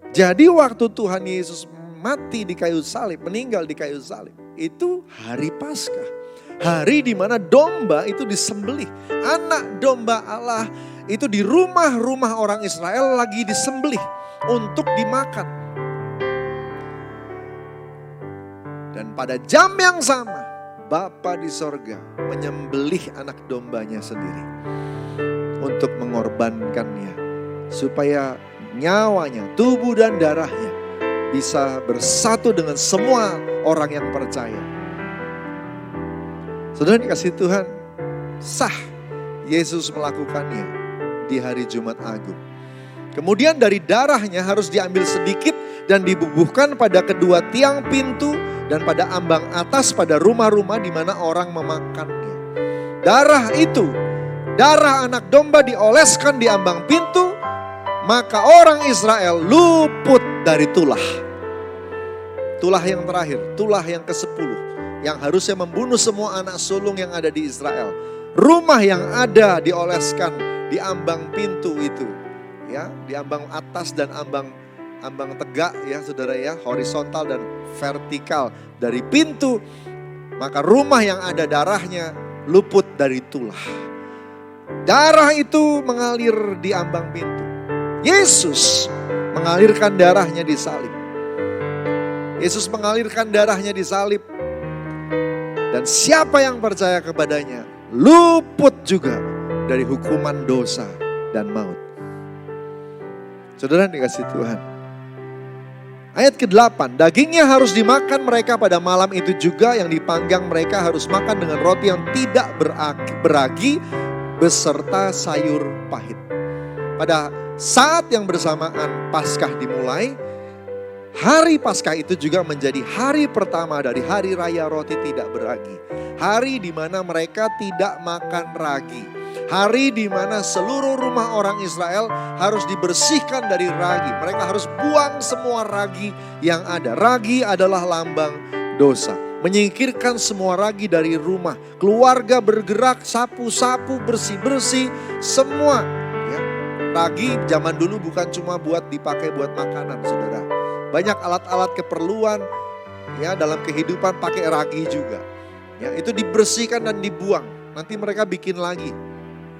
Jadi waktu Tuhan Yesus mati di kayu salib, meninggal di kayu salib, itu hari Paskah. Hari di mana domba itu disembelih. Anak domba Allah itu di rumah-rumah orang Israel lagi disembelih untuk dimakan. Dan pada jam yang sama, Bapa di sorga menyembelih anak dombanya sendiri untuk mengorbankannya supaya nyawanya, tubuh dan darahnya bisa bersatu dengan semua orang yang percaya. Saudara dikasih Tuhan, sah Yesus melakukannya di hari Jumat Agung. Kemudian dari darahnya harus diambil sedikit dan dibubuhkan pada kedua tiang pintu dan pada ambang atas pada rumah-rumah di mana orang memakannya. Darah itu, darah anak domba dioleskan di ambang pintu, maka orang Israel luput dari tulah. Tulah yang terakhir, tulah yang ke-10 yang harusnya membunuh semua anak sulung yang ada di Israel. Rumah yang ada dioleskan di ambang pintu itu, ya, di ambang atas dan ambang tegak ya saudara ya, horizontal dan vertikal dari pintu, maka rumah yang ada darahnya luput dari tulah. Darah itu mengalir di ambang pintu. Yesus mengalirkan darahnya di salib. Yesus mengalirkan darahnya di salib. Dan siapa yang percaya kepadanya luput juga dari hukuman dosa dan maut. Saudara dikasih Tuhan. Ayat ke-8, dagingnya harus dimakan mereka pada malam itu juga, yang dipanggang mereka harus makan dengan roti yang tidak beragi beserta sayur pahit. Pada saat yang bersamaan Paskah dimulai, hari Paskah itu juga menjadi hari pertama dari hari raya roti tidak beragi. Hari di mana mereka tidak makan ragi. Hari di mana seluruh rumah orang Israel harus dibersihkan dari ragi. Mereka harus buang semua ragi yang ada. Ragi adalah lambang dosa. Menyingkirkan semua ragi dari rumah. Keluarga bergerak, sapu-sapu, bersih-bersih, semua. Ya. Ragi zaman dulu bukan cuma buat dipakai buat makanan, saudara. Banyak alat-alat keperluan ya dalam kehidupan pakai ragi juga. Ya, itu dibersihkan dan dibuang. Nanti mereka bikin lagi.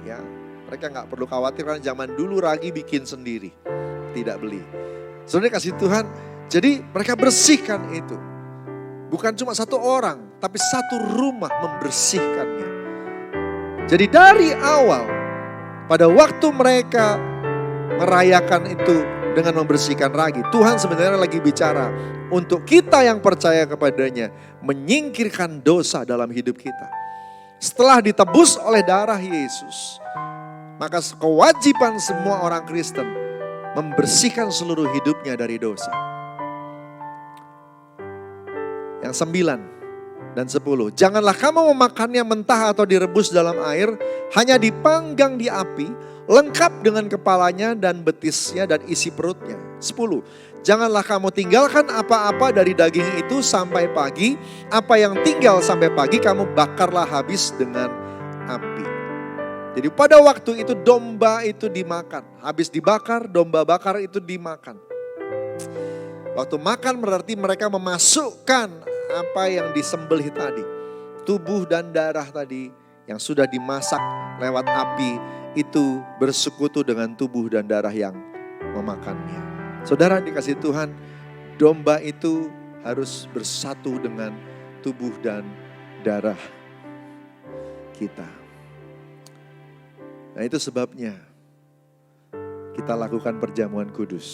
Ya, mereka nggak perlu khawatir karena zaman dulu ragi bikin sendiri, tidak beli. Saudara kasih Tuhan, jadi mereka bersihkan itu. Bukan cuma satu orang, tapi satu rumah membersihkannya. Jadi dari awal, pada waktu mereka merayakan itu dengan membersihkan ragi, Tuhan sebenarnya lagi bicara untuk kita yang percaya kepadanya, menyingkirkan dosa dalam hidup kita. Setelah ditebus oleh darah Yesus, maka kewajiban semua orang Kristen membersihkan seluruh hidupnya dari dosa. Yang 9 dan 10, janganlah kamu memakannya mentah atau direbus dalam air, hanya dipanggang di api, lengkap dengan kepalanya dan betisnya dan isi perutnya. 10, janganlah kamu tinggalkan apa-apa dari daging itu sampai pagi. Apa yang tinggal sampai pagi kamu bakarlah habis dengan api. Jadi pada waktu itu domba itu dimakan. Habis dibakar, domba bakar itu dimakan. Waktu makan berarti mereka memasukkan apa yang disembelih tadi. Tubuh dan darah tadi yang sudah dimasak lewat api itu bersekutu dengan tubuh dan darah yang memakannya. Saudara dikasih Tuhan, domba itu harus bersatu dengan tubuh dan darah kita. Nah itu sebabnya kita lakukan perjamuan kudus.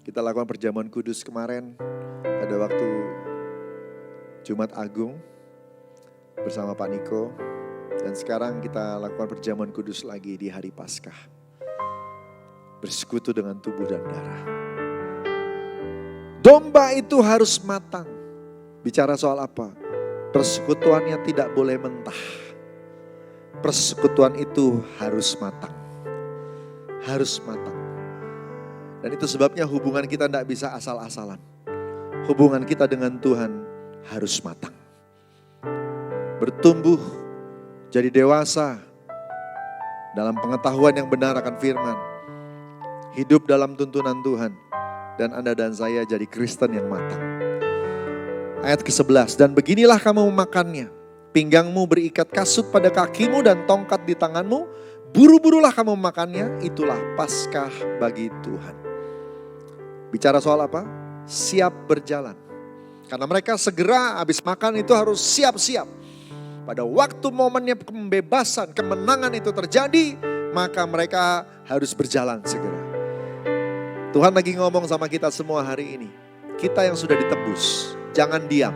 Kita lakukan perjamuan kudus kemarin pada waktu Jumat Agung bersama Pak Niko. Dan sekarang kita lakukan perjamuan kudus lagi di hari Paskah. Bersekutu dengan tubuh dan darah. Domba itu harus matang. Bicara soal apa? Persekutuannya tidak boleh mentah. Persekutuan itu harus matang. Harus matang. Dan itu sebabnya hubungan kita tidak bisa asal-asalan. Hubungan kita dengan Tuhan harus matang. Bertumbuh, jadi dewasa dalam pengetahuan yang benar akan firman. Hidup dalam tuntunan Tuhan. Dan Anda dan saya jadi Kristen yang matang. Ayat ke-11, dan beginilah kamu memakannya. Pinggangmu berikat kasut pada kakimu dan tongkat di tanganmu. Buru-burulah kamu memakannya, itulah Paskah bagi Tuhan. Bicara soal apa? Siap berjalan. Karena mereka segera habis makan itu harus siap-siap. Pada waktu momennya pembebasan, kemenangan itu terjadi, maka mereka harus berjalan segera. Tuhan lagi ngomong sama kita semua hari ini. Kita yang sudah ditebus, jangan diam.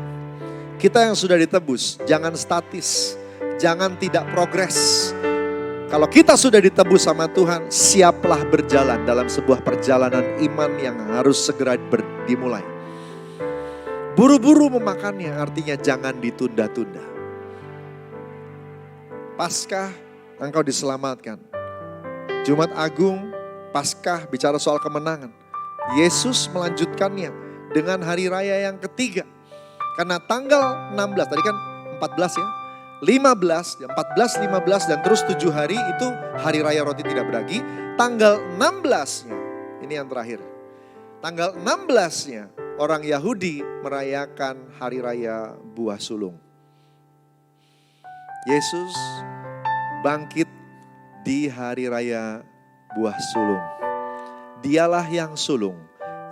Kita yang sudah ditebus, jangan statis. Jangan tidak progres. Kalau kita sudah ditebus sama Tuhan, siaplah berjalan dalam sebuah perjalanan iman yang harus segera dimulai. Buru-buru memakannya artinya jangan ditunda-tunda. Paskah, engkau diselamatkan. Jumat Agung, Paskah bicara soal kemenangan. Yesus melanjutkannya dengan hari raya yang ketiga. Karena tanggal 16, tadi kan 14 ya. 15, 14, 15 dan terus 7 hari itu hari raya roti tidak beragi. Tanggal 16-nya, ini yang terakhir. Tanggal 16-nya orang Yahudi merayakan hari raya buah sulung. Yesus bangkit di hari raya buah sulung. Dialah yang sulung,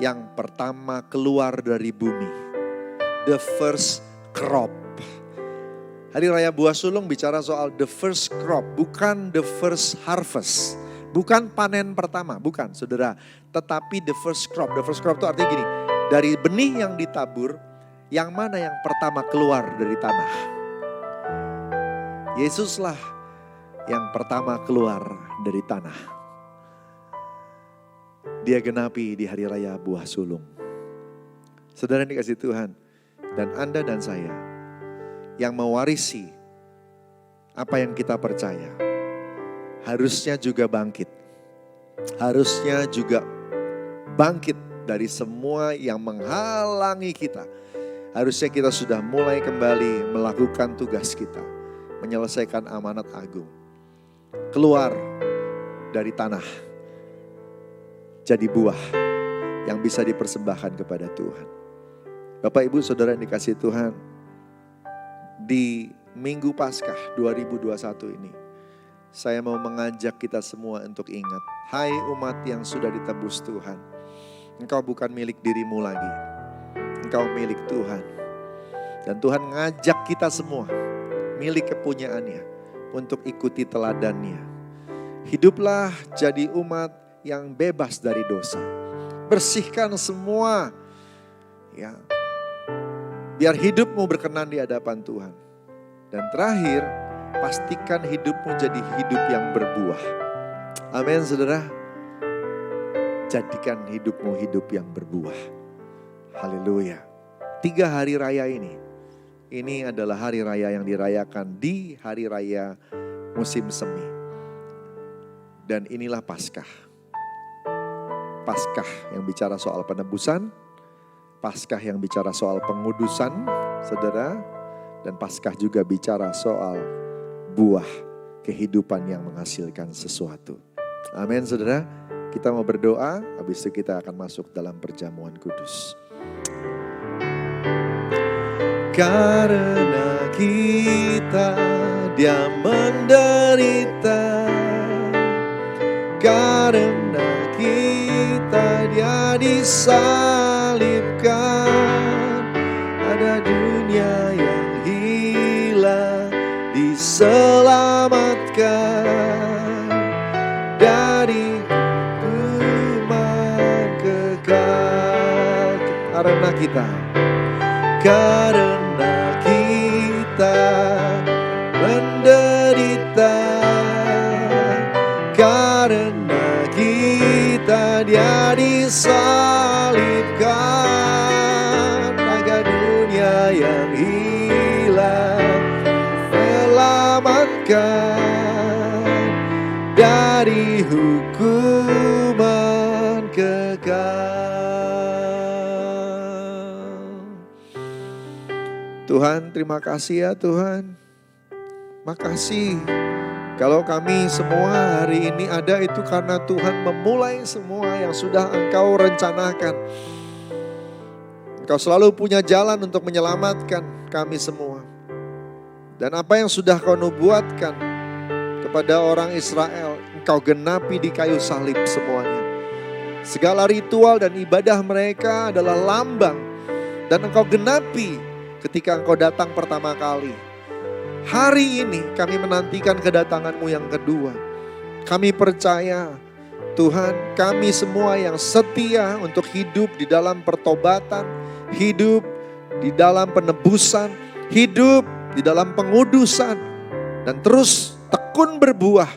yang pertama keluar dari bumi. The first crop. Hari raya buah sulung bicara soal the first crop, bukan the first harvest. Bukan panen pertama, bukan saudara. Tetapi the first crop. The first crop itu artinya gini, dari benih yang ditabur, yang mana yang pertama keluar dari tanah. Yesuslah yang pertama keluar dari tanah. Dia genapi di hari raya buah sulung. Saudara yang dikasih Tuhan, dan Anda dan saya yang mewarisi apa yang kita percaya, harusnya juga bangkit. Harusnya juga bangkit dari semua yang menghalangi kita. Harusnya kita sudah mulai kembali melakukan tugas kita, menyelesaikan amanat agung. Keluar dari tanah, jadi buah yang bisa dipersembahkan kepada Tuhan. Bapak Ibu Saudara yang dikasihi Tuhan, di Minggu Paskah 2021 ini, saya mau mengajak kita semua untuk ingat, hai umat yang sudah ditebus Tuhan, engkau bukan milik dirimu lagi, engkau milik Tuhan. Dan Tuhan ngajak kita semua, milik kepunyaannya, untuk ikuti teladannya. Hiduplah jadi umat yang bebas dari dosa. Bersihkan semua, ya, biar hidupmu berkenan di hadapan Tuhan. Dan terakhir, pastikan hidupmu jadi hidup yang berbuah. Amin saudara. Jadikan hidupmu hidup yang berbuah. Haleluya. 3 hari raya ini adalah hari raya yang dirayakan di hari raya musim semi. Dan inilah Paskah. Paskah yang bicara soal penebusan, Paskah yang bicara soal pengudusan, saudara. Dan Paskah juga bicara soal buah kehidupan yang menghasilkan sesuatu. Amin saudara. Kita mau berdoa, habis itu kita akan masuk dalam perjamuan kudus. Karena kita dia menderita, karena kita disalibkan, ada dunia yang hilang diselamatkan dari hukuman kekal. Karena kita menderita, karena kita dia disalibkan, agar dunia yang hilang selamatkan dari hukuman kekal. Tuhan, terima kasih ya Tuhan. Makasih kalau kami semua hari ini ada itu karena Tuhan memulai semua yang sudah Engkau rencanakan. Engkau selalu punya jalan untuk menyelamatkan kami semua. Dan apa yang sudah Kau nubuatkan kepada orang Israel, Engkau genapi di kayu salib semuanya. Segala ritual dan ibadah mereka adalah lambang, dan Engkau genapi ketika Engkau datang pertama kali. Hari ini kami menantikan kedatangan-Mu yang kedua. Kami percaya Tuhan, kami semua yang setia untuk hidup di dalam pertobatan, hidup di dalam penebusan, hidup di dalam pengudusan, dan terus tekun berbuah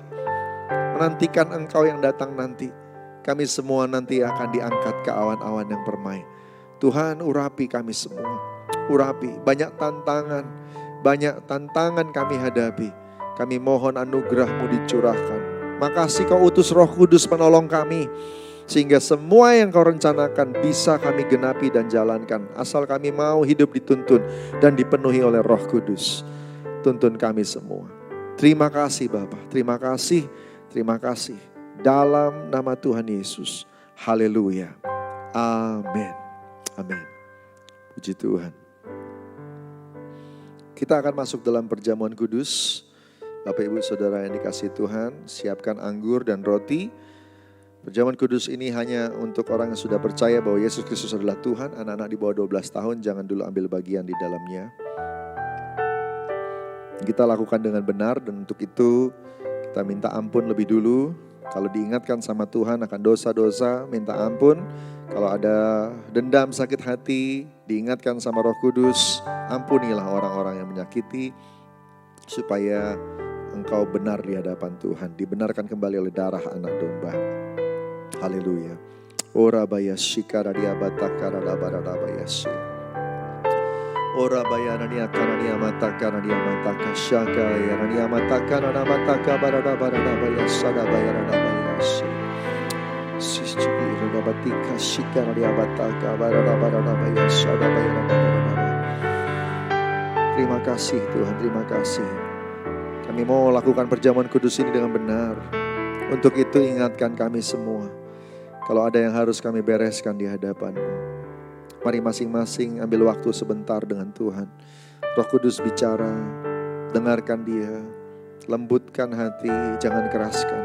menantikan Engkau yang datang nanti. Kami semua nanti akan diangkat ke awan-awan yang permai. Tuhan, urapi kami semua. Urapi, banyak tantangan kami hadapi. Kami mohon anugerah-Mu dicurahkan. Makasih Kau utus Roh Kudus menolong kami, sehingga semua yang Kau rencanakan bisa kami genapi dan jalankan. Asal kami mau hidup dituntun dan dipenuhi oleh Roh Kudus. Tuntun kami semua. Terima kasih Bapa, terima kasih, terima kasih. Dalam nama Tuhan Yesus. Haleluya. Amin. Amin. Puji Tuhan. Kita akan masuk dalam perjamuan kudus. Bapak Ibu Saudara yang dikasihi Tuhan, siapkan anggur dan roti. Perjamuan kudus ini hanya untuk orang yang sudah percaya bahwa Yesus Kristus adalah Tuhan. Anak-anak di bawah 12 tahun jangan dulu ambil bagian di dalamnya. Kita lakukan dengan benar, dan untuk itu kita minta ampun lebih dulu. Kalau diingatkan sama Tuhan akan dosa-dosa, minta ampun. Kalau ada dendam, sakit hati, diingatkan sama Roh Kudus, ampunilah orang-orang yang menyakiti, supaya engkau benar di hadapan Tuhan, dibenarkan kembali oleh darah anak domba. Haleluya. Ora bayashi karadia batakara barada bayashi. Ora bayarania karania matakara dia mataka shaka yarania matakara mataka barada bayasada bayarada bayashi. Terima kasih Tuhan, terima kasih. Kami mau lakukan perjamuan kudus ini dengan benar. Untuk itu ingatkan kami semua, kalau ada yang harus kami bereskan di hadapan-Mu. Mari masing-masing ambil waktu sebentar dengan Tuhan. Roh Kudus bicara, dengarkan Dia, lembutkan hati, jangan keraskan.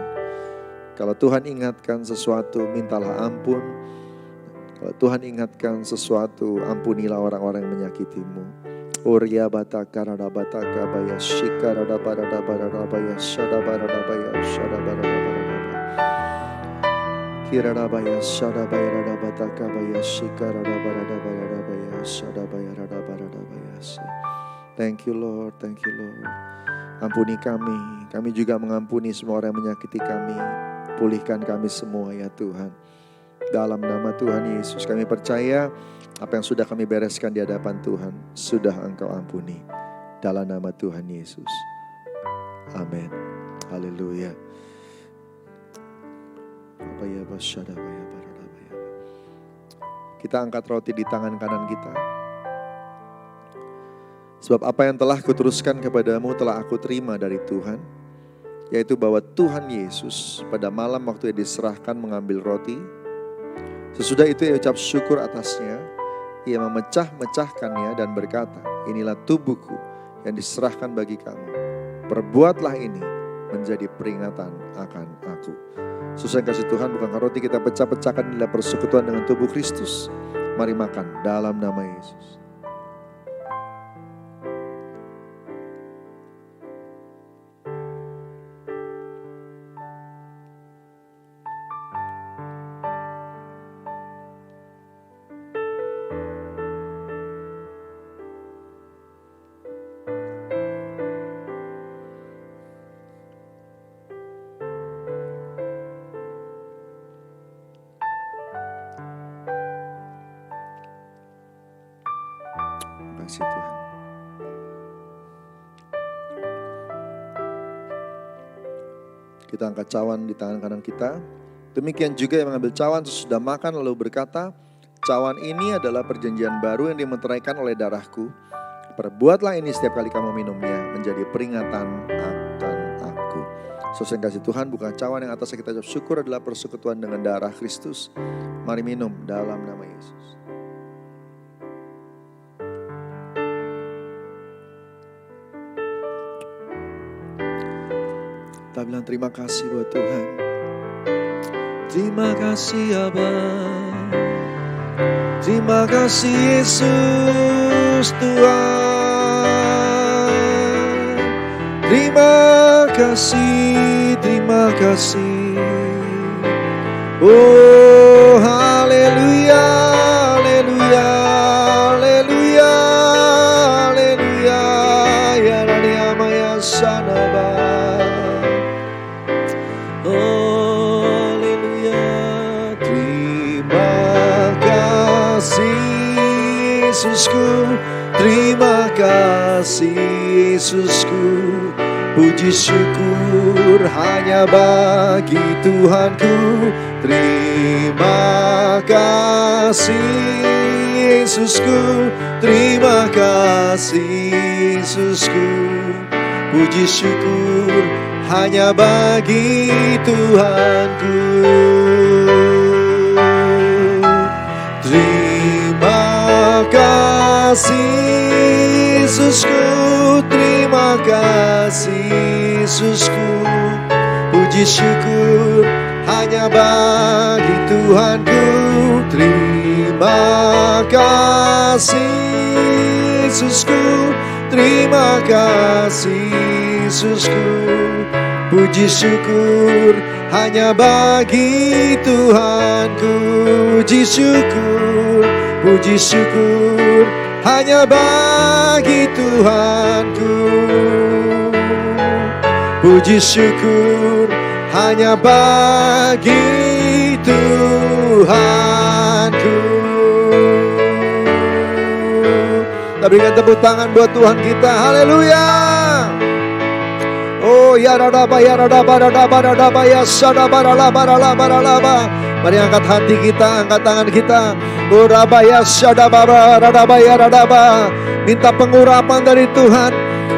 Kalau Tuhan ingatkan sesuatu, mintalah ampun. Kalau Tuhan ingatkan sesuatu, ampunilah orang-orang yang menyakitimu. Orya bataka rada bataka baya shika rada barada barada baya shada barada baya shada barada barada kira rada baya shada baya rada bataka baya shika rada barada barada baya shada baya rada barada baya. Thank you Lord, thank you Lord. Ampuni kami juga mengampuni semua orang yang menyakiti kami. Pulihkan kami semua ya Tuhan. Dalam nama Tuhan Yesus kami percaya apa yang sudah kami bereskan di hadapan Tuhan sudah Engkau ampuni. Dalam nama Tuhan Yesus. Amin. Haleluya. Kita angkat roti di tangan kanan kita. Sebab apa yang telah kuteruskan kepadamu telah aku terima dari Tuhan. Yaitu bahwa Tuhan Yesus pada malam waktu Ia diserahkan mengambil roti. Sesudah itu Ia ucap syukur atasnya. Ia memecah-mecahkannya dan berkata, inilah tubuhku yang diserahkan bagi kamu. Perbuatlah ini menjadi peringatan akan aku. Saudara yang kasih Tuhan, bukankah roti kita pecah-pecahkan adalah persekutuan dengan tubuh Kristus. Mari makan dalam nama Yesus. Kasih Tuhan. Kita angkat cawan di tangan kanan kita. Demikian juga yang mengambil cawan sesudah makan lalu berkata, cawan ini adalah perjanjian baru yang dimeteraikan oleh darahku. Perbuatlah ini setiap kali kamu minumnya menjadi peringatan akan aku. Saudara yang kasih Tuhan, bukan cawan yang atasnya kita ucap syukur adalah persekutuan dengan darah Kristus. Mari minum dalam nama Yesus. Kita bilang terima kasih buat Tuhan. Terima kasih Aba. Terima kasih Yesus Tuhan. Terima kasih, terima kasih. Oh haleluya, haleluya, haleluya, haleluya. Ya Rani Amaya Sanaba. Yesusku, terima kasih Yesusku. Puji syukur hanya bagi Tuhanku. Terima kasih Yesusku, terima kasih Yesusku. Puji syukur hanya bagi Tuhanku. Terima kasih Yesusku, terima kasih Yesusku. Puji syukur hanya bagi Tuhanku. Terima kasih Yesusku, terima kasih Yesusku. Puji syukur hanya bagi Tuhanku. Puji syukur hanya bagi Tuhanku. Puji syukur hanya bagi Tuhanku. Kita berikan tepuk tangan buat Tuhan kita. Haleluya. Oh ya radaba ya radaba radaba radaba ya sadaba radaba radaba radaba. Mari angkat hati kita, angkat tangan kita. Oh rabaya sadaba radaba ya radaba. Minta pengurapan dari Tuhan.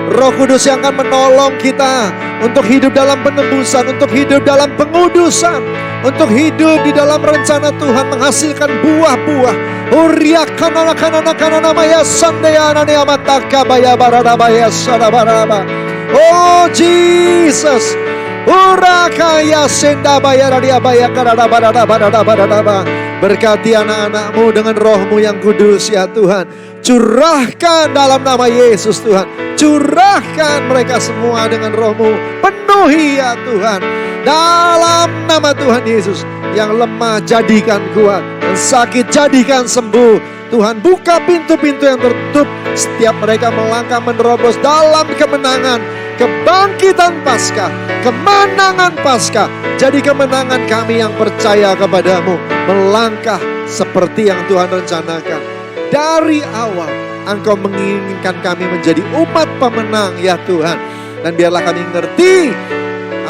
Roh Kudus yang akan menolong kita untuk hidup dalam penebusan, untuk hidup dalam pengudusan, untuk hidup di dalam rencana Tuhan, menghasilkan buah-buah. Uriakana kana kana namaya sandayana ne amataka baya baradabaya sadabaraba. Oh Jesus, urakaya senda bayar dia bayar karada barada barada barada. Berkati anak-anakmu dengan rohmu yang kudus ya Tuhan. Curahkan dalam nama Yesus Tuhan. Curahkan mereka semua dengan rohmu. Penuhi ya Tuhan. Dalam nama Tuhan Yesus. Yang lemah jadikan kuat. Yang sakit jadikan sembuh. Tuhan buka pintu-pintu yang tertutup. Setiap mereka melangkah menerobos dalam kemenangan. Kebangkitan Paskah. Kemenangan Paskah. Jadi kemenangan kami yang percaya kepadamu. Melangkah seperti yang Tuhan rencanakan. Dari awal Engkau menginginkan kami menjadi umat pemenang ya Tuhan. Dan biarlah kami ngerti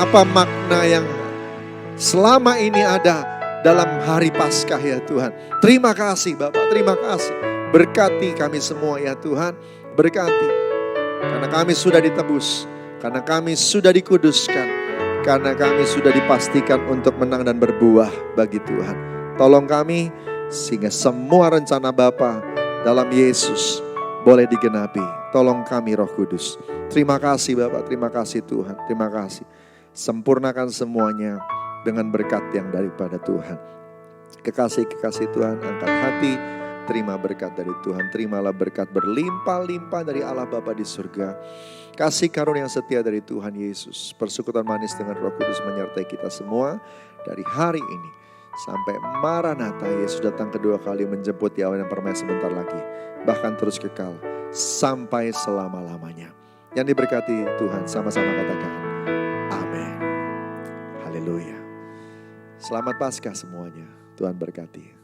apa makna yang selama ini ada dalam hari Paskah ya Tuhan. Terima kasih Bapak, terima kasih. Berkati kami semua ya Tuhan. Berkati. Karena kami sudah ditebus. Karena kami sudah dikuduskan. Karena kami sudah dipastikan untuk menang dan berbuah bagi Tuhan. Tolong kami sehingga semua rencana Bapa dalam Yesus boleh digenapi. Tolong kami Roh Kudus. Terima kasih Bapak, terima kasih Tuhan, terima kasih. Sempurnakan semuanya dengan berkat yang daripada Tuhan. Kekasih-kekasih Tuhan, angkat hati, terima berkat dari Tuhan. Terimalah berkat berlimpah-limpah dari Allah Bapa di surga. Kasih karunia yang setia dari Tuhan Yesus. Persekutuan manis dengan Roh Kudus menyertai kita semua dari hari ini sampai Maranatha, Yesus datang kedua kali menjemput Yahweh dan permai sebentar lagi. Bahkan terus kekal sampai selama-lamanya. Yang diberkati Tuhan, sama-sama katakan amin. Haleluya. Selamat Paskah semuanya. Tuhan berkati.